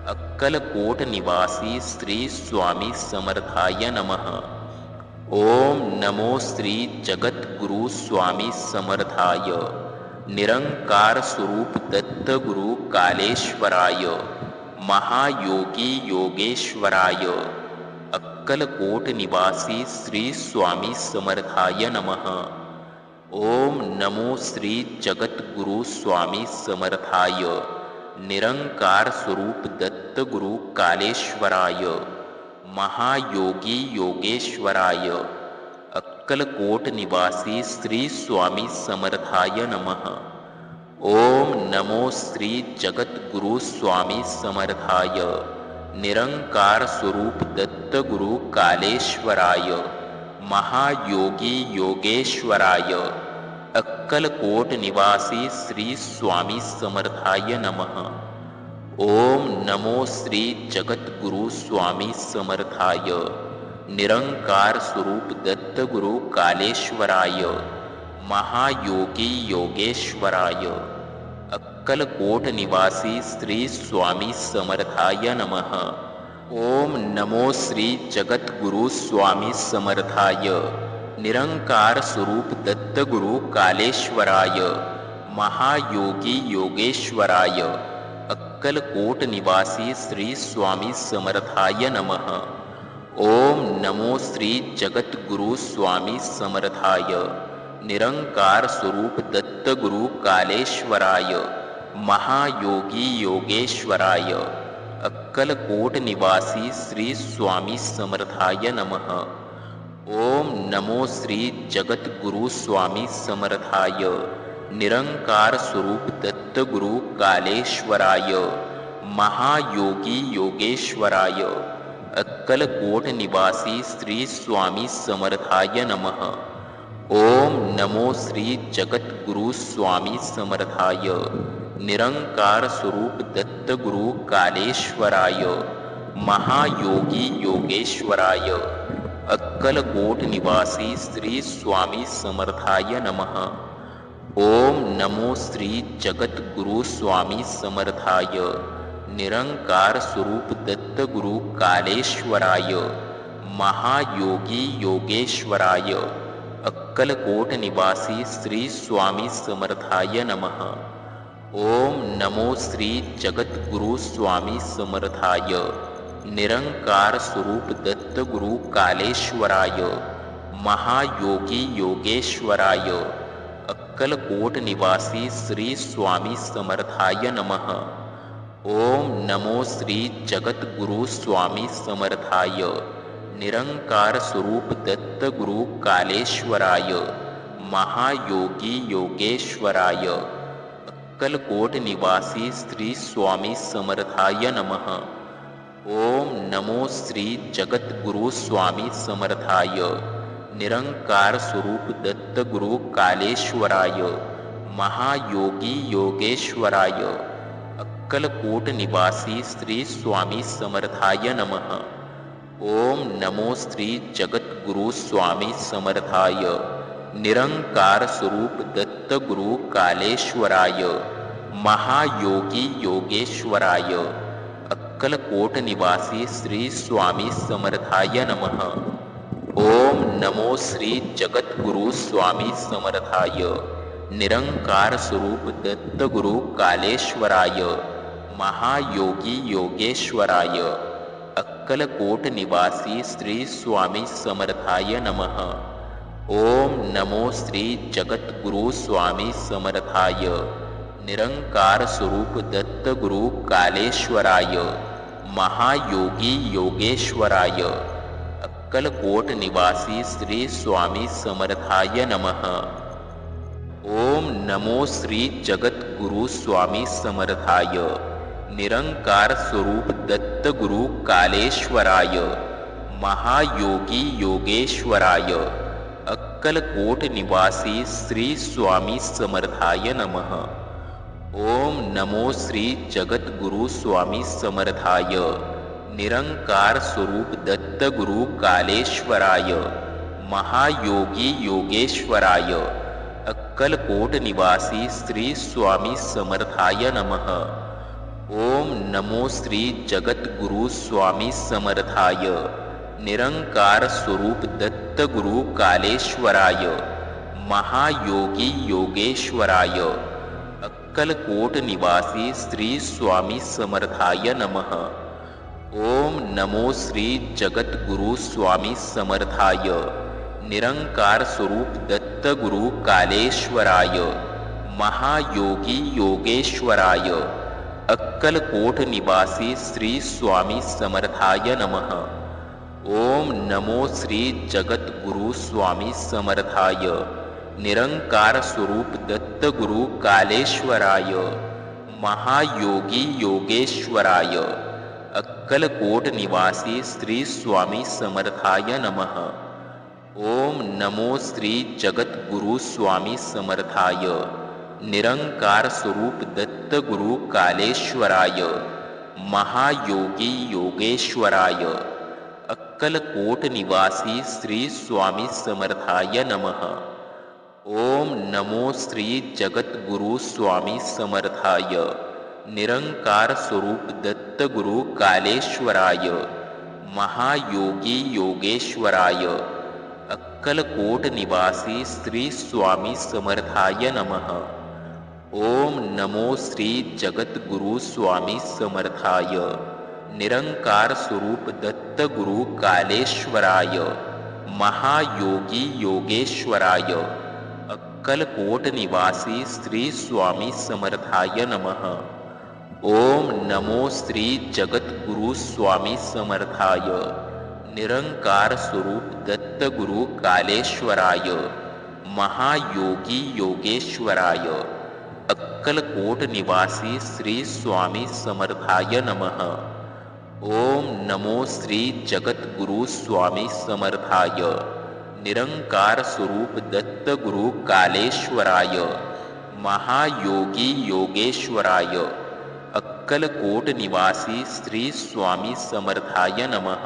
अक्कलकोट निवासी श्री स्वामी समर्थाय नमः. ओम नमो श्री जगद्गुरु स्वामी समर्थाय. निरंकार स्वरूप दत्त गुरु कालेश्वराय. महायोगी योगेश्वराय. अक्कलकोट निवासी श्री स्वामी समर्थाय नमः. ओम नमो श्री जगद्गुरु स्वामी समर्थाय. निरंकार स्वरूप दत्त गुरु कालेश्वराय. महायोगी योगेश्वराय. अक्कलकोट निवासी श्री स्वामी समर्थाय नमः. ओम नमो श्री जगद्गुरु स्वामी समर्थाय. निरंकार स्वरूप दत्त गुरु कालेश्वराय. महायोगी योगेश्वराय. अक्कलकोट निवासी श्री स्वामी समर्थाय नमः. ओम नमो श्री जगद्गुरु स्वामी समर्थाय. निरंकार स्वरूप दत्त गुरु कालेश्वराय. महायोगी योगेश्वराय. अक्कलकोट निवासी श्री स्वामी समर्थाय नमः. ओम नमो श्री जगद्गुरु स्वामी समर्थाय. निरंकार स्वरूप दत्त गुरु कालेश्वराय. महायोगी योगेश्वराय. अक्कलकोट निवासी श्री स्वामी समर्थाय नमः. ओम नमो श्री जगद्गुरु स्वामी समर्थाय. निरंकार स्वरूप दत्त गुरु कालेश्वराय. महायोगी योगेश्वराय. अक्कलकोट निवासी श्री स्वामी समर्थाय नमः. ओम नमो श्री जगद्गुरु स्वामी समर्थाय. निरंकार स्वरूप दत्त गुरु कालेश्वराय. महायोगी योगेश्वराय. अक्कलकोट निवासी श्री स्वामी समर्थाय नमः. ओम नमो श्री जगद्गुरु स्वामी समर्थाय. निरंकार स्वरूप दत्त गुरु कालेश्वराय. महायोगी योगेश्वराय. अक्कलकोट निवासी श्री स्वामी समर्थाय नमः. ओम नमो श्री जगद्गुरु स्वामी समर्थाय. निरंकार स्वरूप दत्त गुरु कालेश्वराय. महायोगी योगेश्वराय. अक्कलकोट निवासी श्री स्वामी समर्थाय नमः. ओम नमो श्री जगद्गुरु स्वामी समर्थाय. निरंकार स्वरूप दत्त गुरु कालेश्वराय. महायोगी योगेश्वराय. अक्कलकोट निवासी श्री स्वामी समर्थाय नमः. ओम नमो श्री जगद्गुरु स्वामी समर्थाय. निरंकार स्वरूप दत्त गुरु कालेश्वराय. महायोगी योगेश्वराय. अक्कलकोट निवासी श्री स्वामी समर्थाय नमः. ओम नमो श्री जगद्गुरु स्वामी समर्थाय. निरंकार स्वरूप दत्त गुरु कालेश्वराय. महायोगी योगेश्वराय. अक्कलकोट निवासी श्री स्वामी समर्थाय नमः. ओम नमो श्री जगद्गुरु स्वामी समर्थाय. निरंकार स्वरूप दत्त गुरु कालेश्वराय. महायोगी योगेश्वराय. अक्कलकोट निवासी श्री स्वामी समर्थाय नमः. ओम नमो श्री जगद्गुरु स्वामी समर्थाय. निरंकार स्वरूप दत्त गुरु कालेश्वराय. महायोगी योगेश्वराय. अक्कलकोट निवासी श्री स्वामी समर्थाय नमः. ओम नमो श्री जगद्गुरु स्वामी समर्थाय. निरंकार स्वरूप दत्त गुरु कालेश्वराय. महायोगी योगेश्वराय. अक्कलकोट निवासी श्री स्वामी समर्थाय नमः. ओम नमो श्री जगद्गुरु स्वामी समर्थाय. निरंकार स्वरूप दत्त गुरु कालेश्वराय. महायोगी योगेश्वराय. अक्कलकोट निवासी श्री स्वामी समर्थाय नमः. ओम नमो श्री जगद्गुरु स्वामी समर्थाय. निरंकार स्वरूप दत्त गुरु कालेश्वराय. महायोगी योगेश्वराय. अक्कलकोट निवासी श्री स्वामी समर्थाय नमः. ओम नमो श्री जगद्गुरु स्वामी समर्थाय. निरंकार स्वरूप दत्त गुरु कालेश्वराय. महायोगी योगेश्वराय. अक्कलकोट निवासी श्री स्वामी समर्थाय नमः. ओम नमो श्री जगद्गुरु स्वामी समर्थाय. निरंकार स्वरूप दत्त गुरु कालेश्वराय. महायोगी योगेश्वराय. अक्कलकोट निवासी श्री स्वामी समर्थाय नमः. ओम नमो श्री जगद्गुरु स्वामी समर्थाय. निरंकार स्वरूप दत्त गुरु कालेश्वराय. महायोगी योगेश्वराय. अक्कलकोट निवासी श्री स्वामी समर्थाय नमः. ओम नमो श्री जगद्गुरु स्वामी समर्थाय. निरंकार स्वरूप दत्त गुरु कालेश्वराय. महायोगी योगेश्वराय. अक्कलकोट निवासी श्री स्वामी समर्थाय नमः. ओम नमो श्री जगद्गुरु स्वामी समर्थाय. निरंकार स्वरूप दत्त गुरु कालेश्वराय. महायोगी योगेश्वराय. अक्कलकोट निवासी श्री स्वामी समर्थाय नमः. ओम नमो श्री जगद्गुरु स्वामी समर्थाय. निरंकार स्वरूप दत्त गुरु कालेश्वराय. महायोगी योगेश्वराय. अक्कलकोट निवासी श्री स्वामी समर्थाय नमः. ओम नमो श्री जगद्गुरु स्वामी समर्थाय. निरंकार स्वरूप दत्त गुरु कालेश्वराय. महायोगी योगेश्वराय. अक्कलकोट निवासी श्री स्वामी समर्थाय नमः. ओम नमो श्री जगद्गुरु स्वामी समर्थाय. निरंकार स्वरूप दत्त गुरु कालेश्वराय. महायोगी योगेश्वराय. अक्कलकोट निवासी श्री स्वामी समर्थाय नमः.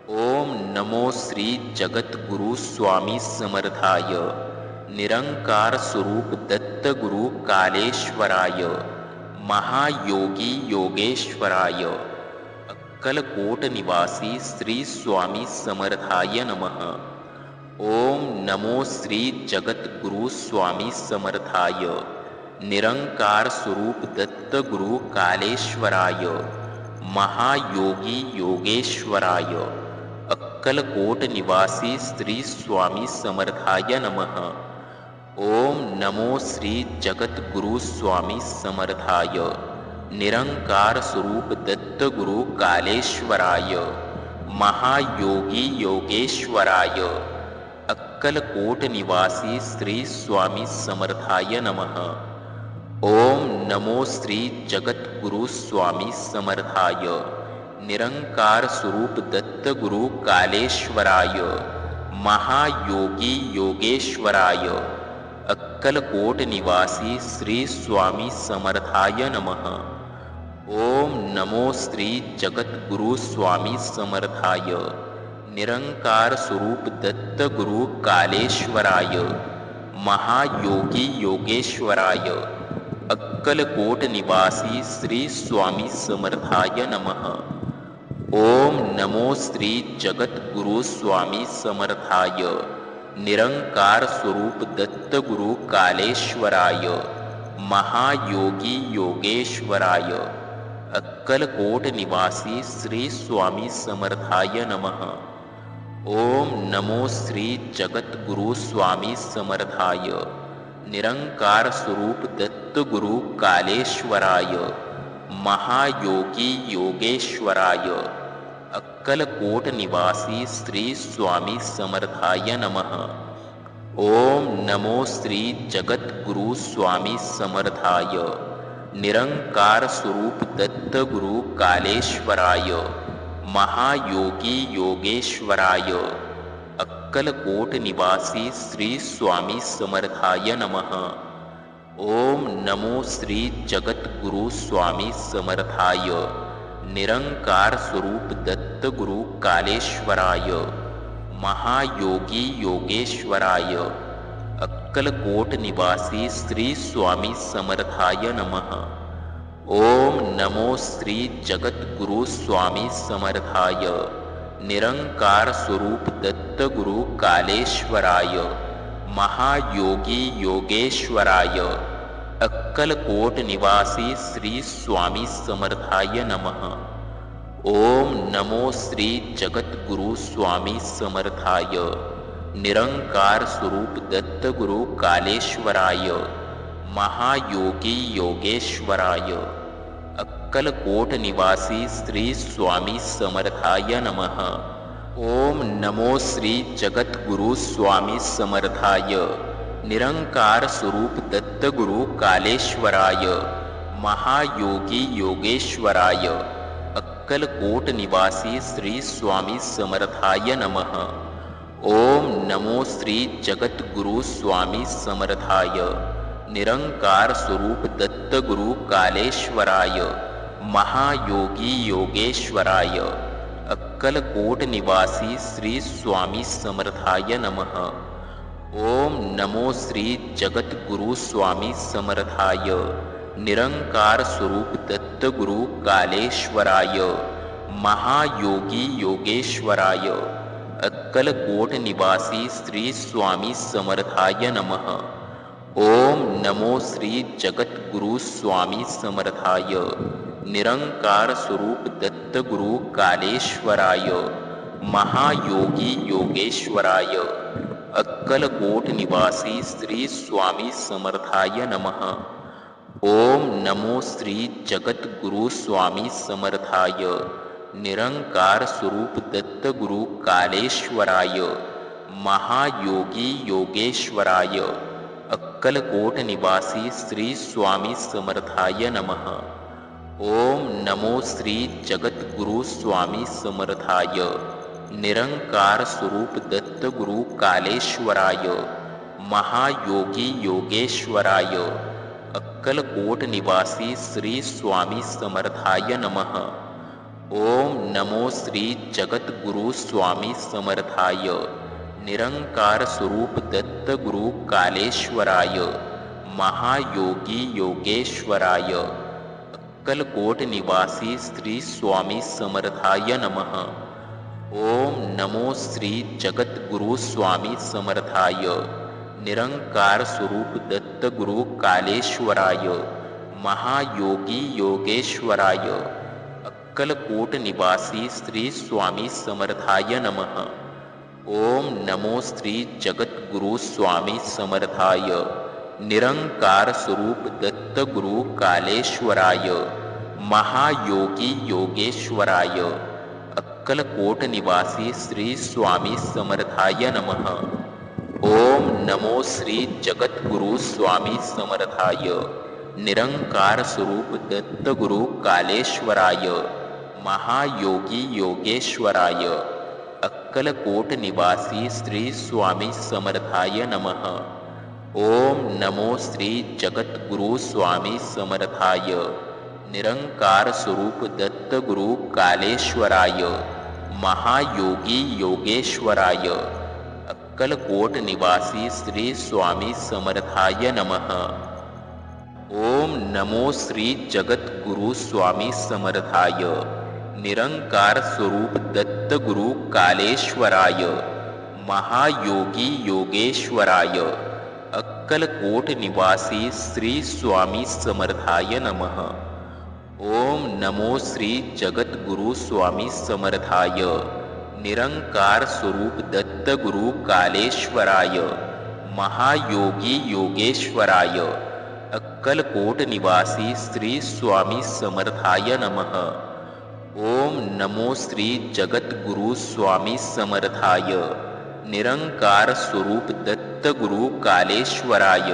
ओम नमो श्री जगद्गुरु स्वामी समर्थाय. निरंकार स्वरूप दत्त गुरु कालेश्वराय. महायोगी योगेश्वराय. अक्कलकोट निवासी श्री स्वामी समर्थाय नमः. ओम नमो श्री जगद्गुरु स्वामी समर्थाय. निरंकार स्वरूप दत्त गुरु कालेश्वराय. महायोगी योगेश्वराय. अक्कलकोट निवासी श्री स्वामी समर्थाय नमः. ओम नमो श्री जगद्गुरु स्वामी समर्थाय. निरंकार स्वरूप दत्त गुरु कालेश्वराय. महायोगी योगेश्वराय. अक्कलकोट निवासी श्री स्वामी समर्थाय नमः. ओम नमो श्री जगद्गुरु स्वामी समर्थाय. निरंकार स्वरूप दत्त गुरु कालेश्वराय. महायोगी योगेश्वराय. अक्कलकोट निवासी श्री स्वामी समर्थाय नमः. ओम नमो श्री जगद्गुरु स्वामी समर्थाय निरंकार स्वरूप दत्त गुरु कालेश्वराय महायोगी योगेश्वराय अक्कलकोट निवासी श्री स्वामी समर्थाय नमः। ओम नमो श्री जगद्गुरु स्वामी समर्थाय निरंकार स्वरूप दत्त गुरु कालेश्वराय महायोगी योगेश्वराय अक्कलकोट निवासी श्री स्वामी समर्थाय नमः। ओम नमो श्री जगद्गुरु स्वामी समर्थाय निरंकार स्वरूप दत्त गुरु कालेश्वराय महायोगी योगेश्वराय अक्कलकोट निवासी श्री स्वामी समर्थाय नमः। ओम नमो श्री जगद्गुरु स्वामी समर्थाय निरंकार स्वरूप दत्त गुरु कालेश्वराय महायोगी योगेश्वराय अक्कलकोट निवासी श्री स्वामी समर्थाय नमः। ओम नमो श्री जगद्गुरु स्वामी समर्थाय निरंकार स्वरूप दत्त गुरु कालेश्वराय महायोगी योगेश्वराय अक्कलकोट निवासी श्री स्वामी समर्थाय नमः। ओम नमो श्री जगद्गुरु स्वामी समर्थाय निरंकार स्वरूप दत्त गुरु कालेश्वराय महायोगी योगेश्वराय अक्कलकोट निवासी श्री स्वामी समर्थाय नमः। ओम नमो श्री जगद्गुरु स्वामी समर्थाय निरंकार स्वरूप दत्त गुरु कालेश्वराय महायोगी योगेश्वराय अक्कलकोट निवासी श्री स्वामी समर्थाय नमः। ओम नमो श्री जगद्गुरु स्वामी समर्थाय निरंकार स्वरूप दत्त गुरु कालेश्वराय महायोगी योगेश्वराय अक्कलकोट निवासी श्री स्वामी समर्थाय नमः। ओम नमो श्री जगद्गुरु स्वामी समर्थाय निरंकार स्वरूप दत्त गुरु कालेश्वराय महायोगी योगेश्वराय अक्कलकोट निवासी श्री स्वामी समर्थाय नमः। ओम नमो श्री जगद्गुरु स्वामी समर्थाय निरंकार स्वरूप दत्त गुरु कालेश्वराय महायोगी योगेश्वराय अक्कलकोट निवासी श्री स्वामी समर्थाय नमः। ओम नमो श्री जगद्गुरु स्वामी समर्थाय निरंकार स्वरूप दत्त गुरु कालेश्वराय महायोगी योगेश्वराय अक्कलकोट निवासी श्री स्वामी समर्थाय नमः। ओम नमो श्री जगद्गुरु स्वामी समर्थाय निरंकार स्वरूप दत्त गुरु कालेश्वराय महायोगी योगेश्वराय अक्कलकोट निवासी श्री स्वामी समर्थाय नमः। ओम नमो श्री जगद्गुरु स्वामी समर्थाय निरंकार स्वरूप दत्त गुरु कालेश्वराय महायोगी योगेश्वराय अक्कलकोट निवासी श्री स्वामी समर्थाय नमः। ओम नमो श्री जगद्गुरु स्वामी समर्थाय निरंकार स्वरूप दत्त गुरु कालेश्वराय महायोगी योगेश्वराय अक्कलकोट निवासी श्री स्वामी समर्थाय नमः। ओम नमो श्री जगद्गुरु स्वामी समर्थाय निरंकार स्वरूप दत्त गुरु कालेश्वराय महायोगी योगेश्वराय अक्कलकोट निवासी श्री स्वामी समर्थाय नमः। ओम नमो श्री जगद्गुरु स्वामी समर्थाय निरंकार स्वरूप दत्त गुरु कालेश्वराय महायोगी योगेश्वराय अक्कलकोट निवासी श्री स्वामी समर्थाय नमः। ओम नमो श्री जगद्गुरु स्वामी समर्थाय निरंकार स्वरूप दत्त गुरु कालेश्वराय महायोगी योगेश्वराय अक्कलकोट निवासी श्री स्वामी समर्थाय नमः। ओम नमो श्री जगद्गुरु स्वामी समर्थाय निरंकार स्वरूप दत्तगुरु कालेश्वराय महायोगी योगेश्वराय अक्कलकोट निवासी श्री स्वामी समर्थाय नमः। ओम नमो श्री जगद्गुरु स्वामी समर्थाय निरंकार स्वरूप दत्तगुरु कालेश्वराय महायोगी योगेश्वराय अक्कलकोट निवासी श्री स्वामी समर्थाय नमः। ओम नमो श्री जगद्गुरु स्वामी समर्थाय निरंकार स्वरूप दत्तगुरु कालेश्वराय महायोगी योगेश्वराय अक्कलकोट निवासी श्री स्वामी समर्थाय नमः। ओम नमो श्री जगद्गुरु स्वामी समर्थाय निरंकार स्वरूप दत्तगुरु कालेश्वराय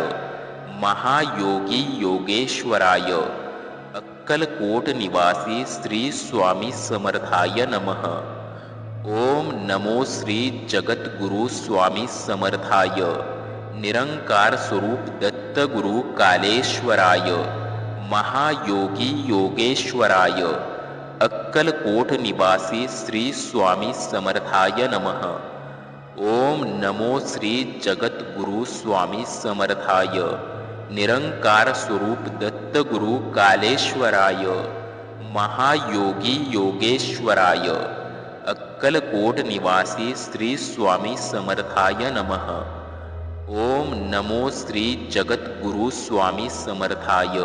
महायोगी योगेश्वराय अक्कलकोट निवासी श्री स्वामी समर्थाय नमः। ओम नमो श्री जगद्गुरु स्वामी समर्थाय निरंकार स्वरूप दत्तगुरु कालेश्वराय महायोगी योगेश्वराय अक्कलकोट निवासी श्री स्वामी समर्थाय नमः। ओम नमो श्री जगद्गुरु स्वामी समर्थाय निरंकार स्वरूप दत्तगुरु कालेश्वराय महायोगी योगेश्वराय अक्कलकोट निवासी श्री स्वामी समर्थाय नमः। ओम नमो श्री जगद्गुरु स्वामी समर्थाय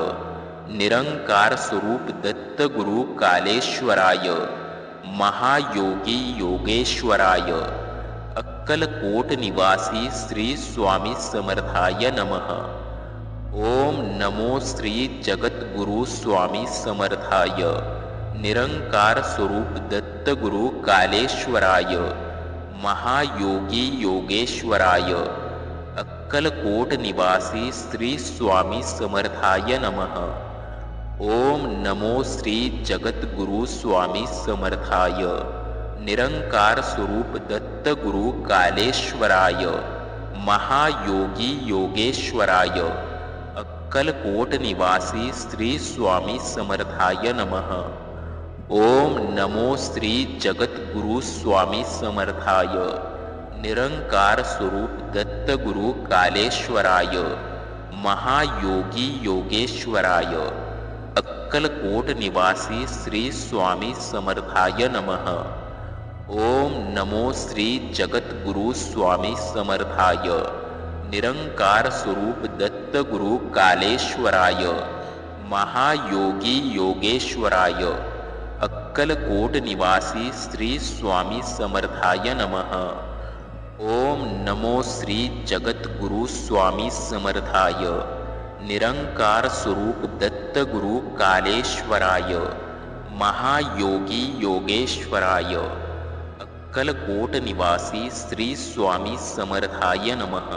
निरंकार स्वरूप दत्तगुरु कालेश्वराय महायोगी योगेश्वराय अक्कलकोट निवासी श्री स्वामी समर्थाय नमः। ओम नमो श्री जगद्गुरु स्वामी समर्थाय निरंकार स्वरूप दत्तगुरु कालेश्वराय महायोगी योगेश्वराय अक्कलकोट निवासी श्री स्वामी समर्थाय नमः। ओम नमो श्री जगद्गुरु स्वामी समर्थाय निरंकार स्वरूप दत्तगुरु कालेश्वराय महायोगी योगेश्वराय अक्कलकोट निवासी श्री स्वामी समर्थाय नमः। ओम नमो श्री जगद्गुरु स्वामी समर्थाय निरंकार स्वरूप दत्तगुरु कालेश्वराय महायोगी योगेश्वराय अक्कलकोट निवासी श्री स्वामी समर्थाय नमः। ओम नमो श्री जगद्गुरु स्वामी समर्थाय निरंकार स्वरूप दत्तगुरु कालेश्वराय महायोगी योगेश्वराय अक्कलकोट निवासी श्री स्वामी समर्थाय नमः। ओम नमो श्री जगद्गुरु स्वामी समर्थाय निरंकार स्वरूप दत्तगुरु कालेश्वराय महायोगी योगेश्वराय अक्कलकोट निवासी श्री स्वामी समर्थाय नमः।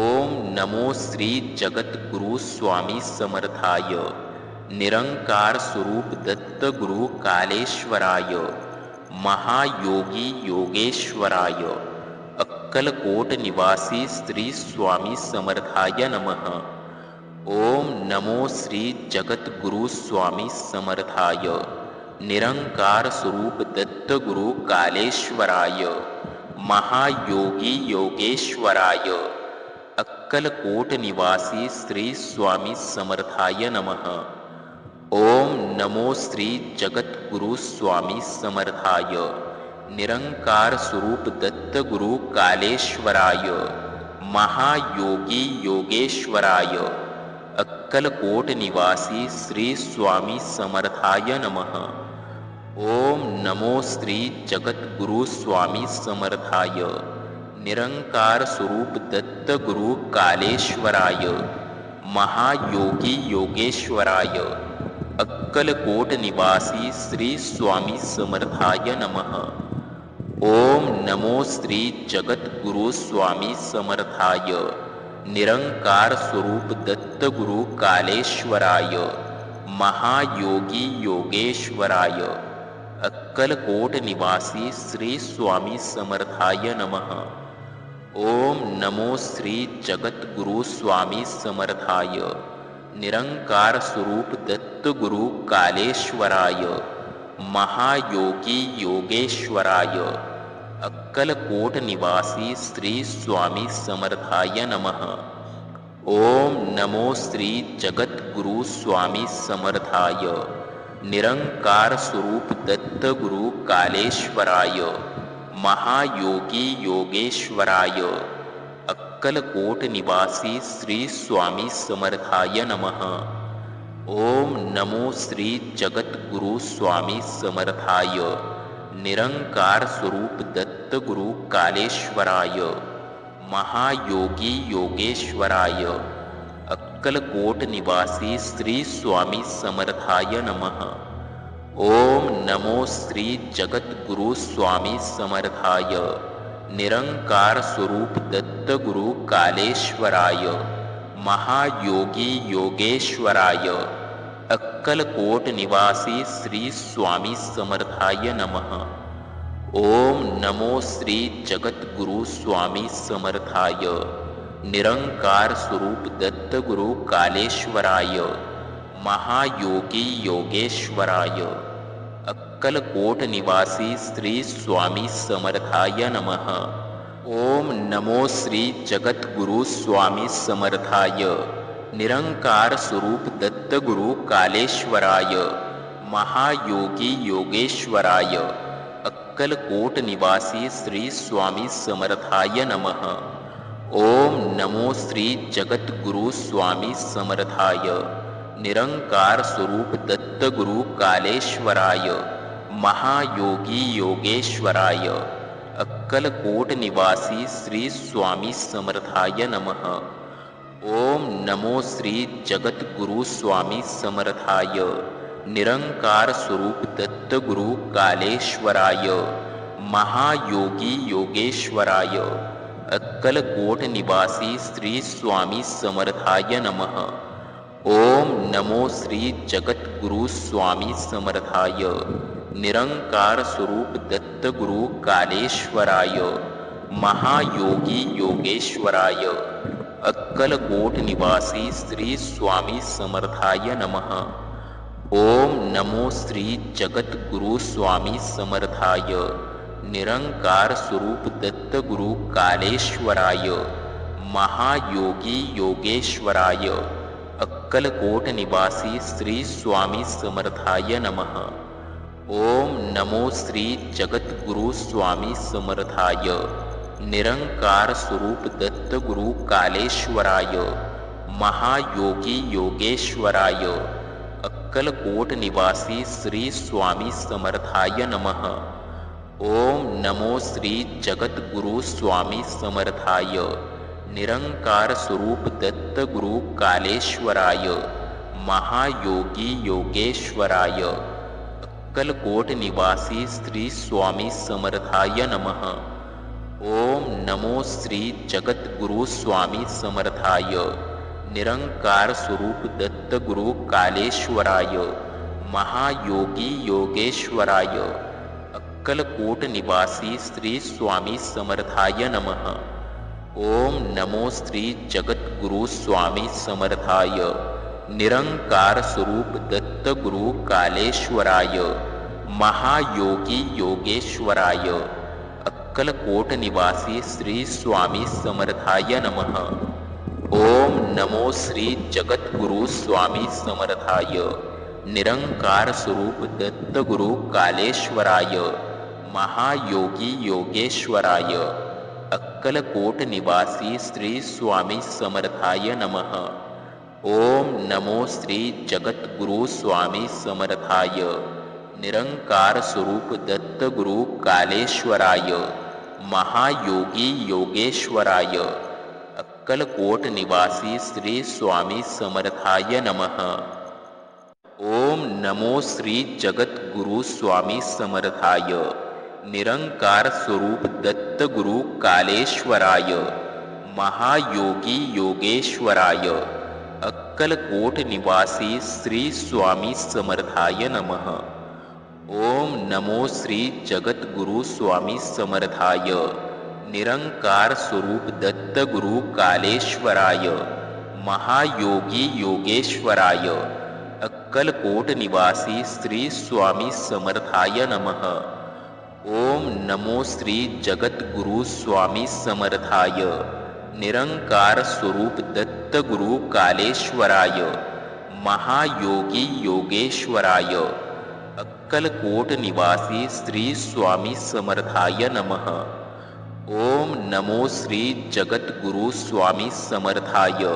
ओम नमो श्री जगद्गुरु स्वामी समर्थाय निरंकार स्वरूप दत्तगुरु कालेश्वराय महायोगी योगेश्वराय अक्कलकोट निवासी श्री स्वामी समर्थाय नमः। ओम नमो श्री जगद्गुरु स्वामी समर्थाय निरंकार स्वरूप दत्तगुरु कालेश्वराय महायोगी योगेश्वराय अक्कलकोट निवासी श्री स्वामी समर्थाय नमः। ओम नमो श्री जगद्गुरु स्वामी समर्थाय निरंकार स्वरूप दत्तगुरु कालेश्वराय महायोगी योगेश्वराय अक्कलकोट निवासी श्री स्वामी समर्थाय नमः। ओम नमो श्री जगद्गुरु स्वामी समर्थाय निरंकार स्वरूप दत्तगुरु कालेश्वराय महायोगी योगेश्वराय अक्कलकोट निवासी श्री स्वामी समर्थाय नमः। ओम नमो श्री जगद्गुरु स्वामी समर्थाय निरंकार स्वरूप दत्तगुरु कालेश्वराय महायोगी योगेश्वराय अक्कलकोट निवासी श्री स्वामी समर्थाय नमः। ओम नमो श्री जगद्गुरु स्वामी समर्थाय निरंकार स्वरूप दत्तगुरु कालेश्वराय महायोगी योगेश्वराय अक्कलकोट निवासी श्री स्वामी समर्थाय नमः। ओम नमो श्री जगद्गुरु स्वामी समर्थाय निरंकार स्वरूप दत्तगुरु कालेश्वराय महायोगी योगेश्वराय अक्कलकोट निवासी श्री स्वामी समर्थाय नमः। ओम नमो श्री जगद्गुरु स्वामी समर्थाय निरंकार स्वरूप दत्तगुरु कालेश्वराय महायोगी योगेश्वराय अक्कलकोट निवासी श्री स्वामी समर्थाय नमः। ओम नमो श्री जगद्गुरु स्वामी समर्थाय निरंकार स्वरूप दत्तगुरु कालेश्वराय महायोगी योगेश्वराय अक्कलकोट निवासी श्री स्वामी समर्थाय नमः। ओम नमो श्री जगद्गुरु स्वामी समर्थाय निरंकार स्वरूप दत्तगुरु कालेश्वराय महायोगी योगेश्वराय अक्कलकोट निवासी श्री स्वामी समर्थाय नमः। ओम नमो श्री जगद्गुरु स्वामी समर्थाय निरंकार स्वरूप दत्तगुरु कालेश्वराय महायोगी योगेश्वराय अक्कलकोट निवासी श्री स्वामी समर्थाय नमः। ओम नमो श्री जगद्गुरु स्वामी समर्थाय निरंकार स्वरूप दत्तगुरु कालेश्वराय महायोगी योगेश्वराय अक्कलकोट निवासी श्री स्वामी समर्थाय नमः। ओम नमो श्री जगद्गुरु स्वामी समर्थाय निरंकार स्वरूप दत्तगुरु कालेश्वराय महायोगी योगेश्वराय अक्कलकोट निवासी श्री स्वामी समर्थाय नमः। ओम नमो श्री जगद्गुरु स्वामी समर्थाय निरंकार स्वरूप दत्तगुरु कालेश्वराय महायोगी योगेश्वराय अक्कलकोट निवासी श्री स्वामी समर्थाय नमः। ओम नमो श्री जगद्गुरु स्वामी समर्थाय निरंकार स्वरूप दत्तगुरु कालेश्वराय महायोगी योगेश्वराय अक्कलकोट निवासी श्री स्वामी समर्थाय नमः। ओम नमो श्री जगद्गुरु स्वामी समर्थाय निरंकार स्वरूप दत्तगुरु कालेश्वराय महायोगी योगेश्वराय अक्कलकोट निवासी श्री स्वामी समर्थाय नमः। ओम नमो श्री जगद्गुरु स्वामी समर्थाय निरंकार स्वरूप दत्तगुरु कालेश्वराय महायोगी योगेश्वराय अक्कलकोट निवासी श्री स्वामी समर्थाय नमः। ओम नमो श्री जगद्गुरु स्वामी समर्थाय निरंकार स्वरूप दत्तगुरु कालेश्वराय महायोगी योगेश्वराय अक्कलकोट निवासी श्री स्वामी समर्थाय नमः। ओम नमो श्री जगद्गुरु स्वामी समर्थाय निरंकार स्वरूप दत्तगुरु कालेश्वराय महायोगी योगेश्वराय अक्कलकोट निवासी श्री स्वामी समर्थाय नमः। ओम नमो श्री जगद्गुरु स्वामी समर्थाय निरंकार स्वरूप दत्तगुरु कालेश्वराय महायोगी योगेश्वराय अक्कलकोट निवासी श्री स्वामी समर्थाय नमः। ओम नमो श्री जगद्गुरु स्वामी समर्थाय निरंकार स्वरूप दत्तगुरु कालेश्वराय महायोगी योगेश्वराय अक्कलकोट निवासी श्री स्वामी समर्थाय नमः। ओम नमो श्री जगद्गुरु स्वामी समर्थाय निरंकार स्वरूप दत्तगुरु कालेश्वराय महायोगी योगेश्वराय अक्कलकोट निवासी श्री स्वामी समर्थाय नमः। ओम नमो श्री जगद्गुरु स्वामी समर्थाय निरंकार स्वरूप दत्तगुरु कालेश्वराय महायोगी योगेश्वराय अक्कलकोट निवासी श्री स्वामी समर्थाय नमः। ओम नमो श्री जगद्गुरु स्वामी समर्थाय निरंकार स्वरूप दत्त गुरु कालेश्वराय महायोगी योगेश्वराय अक्कलकोट निवासी श्री स्वामी समर्थाय नमः। ओम नमो श्री जगद्गुरु स्वामी समर्थाय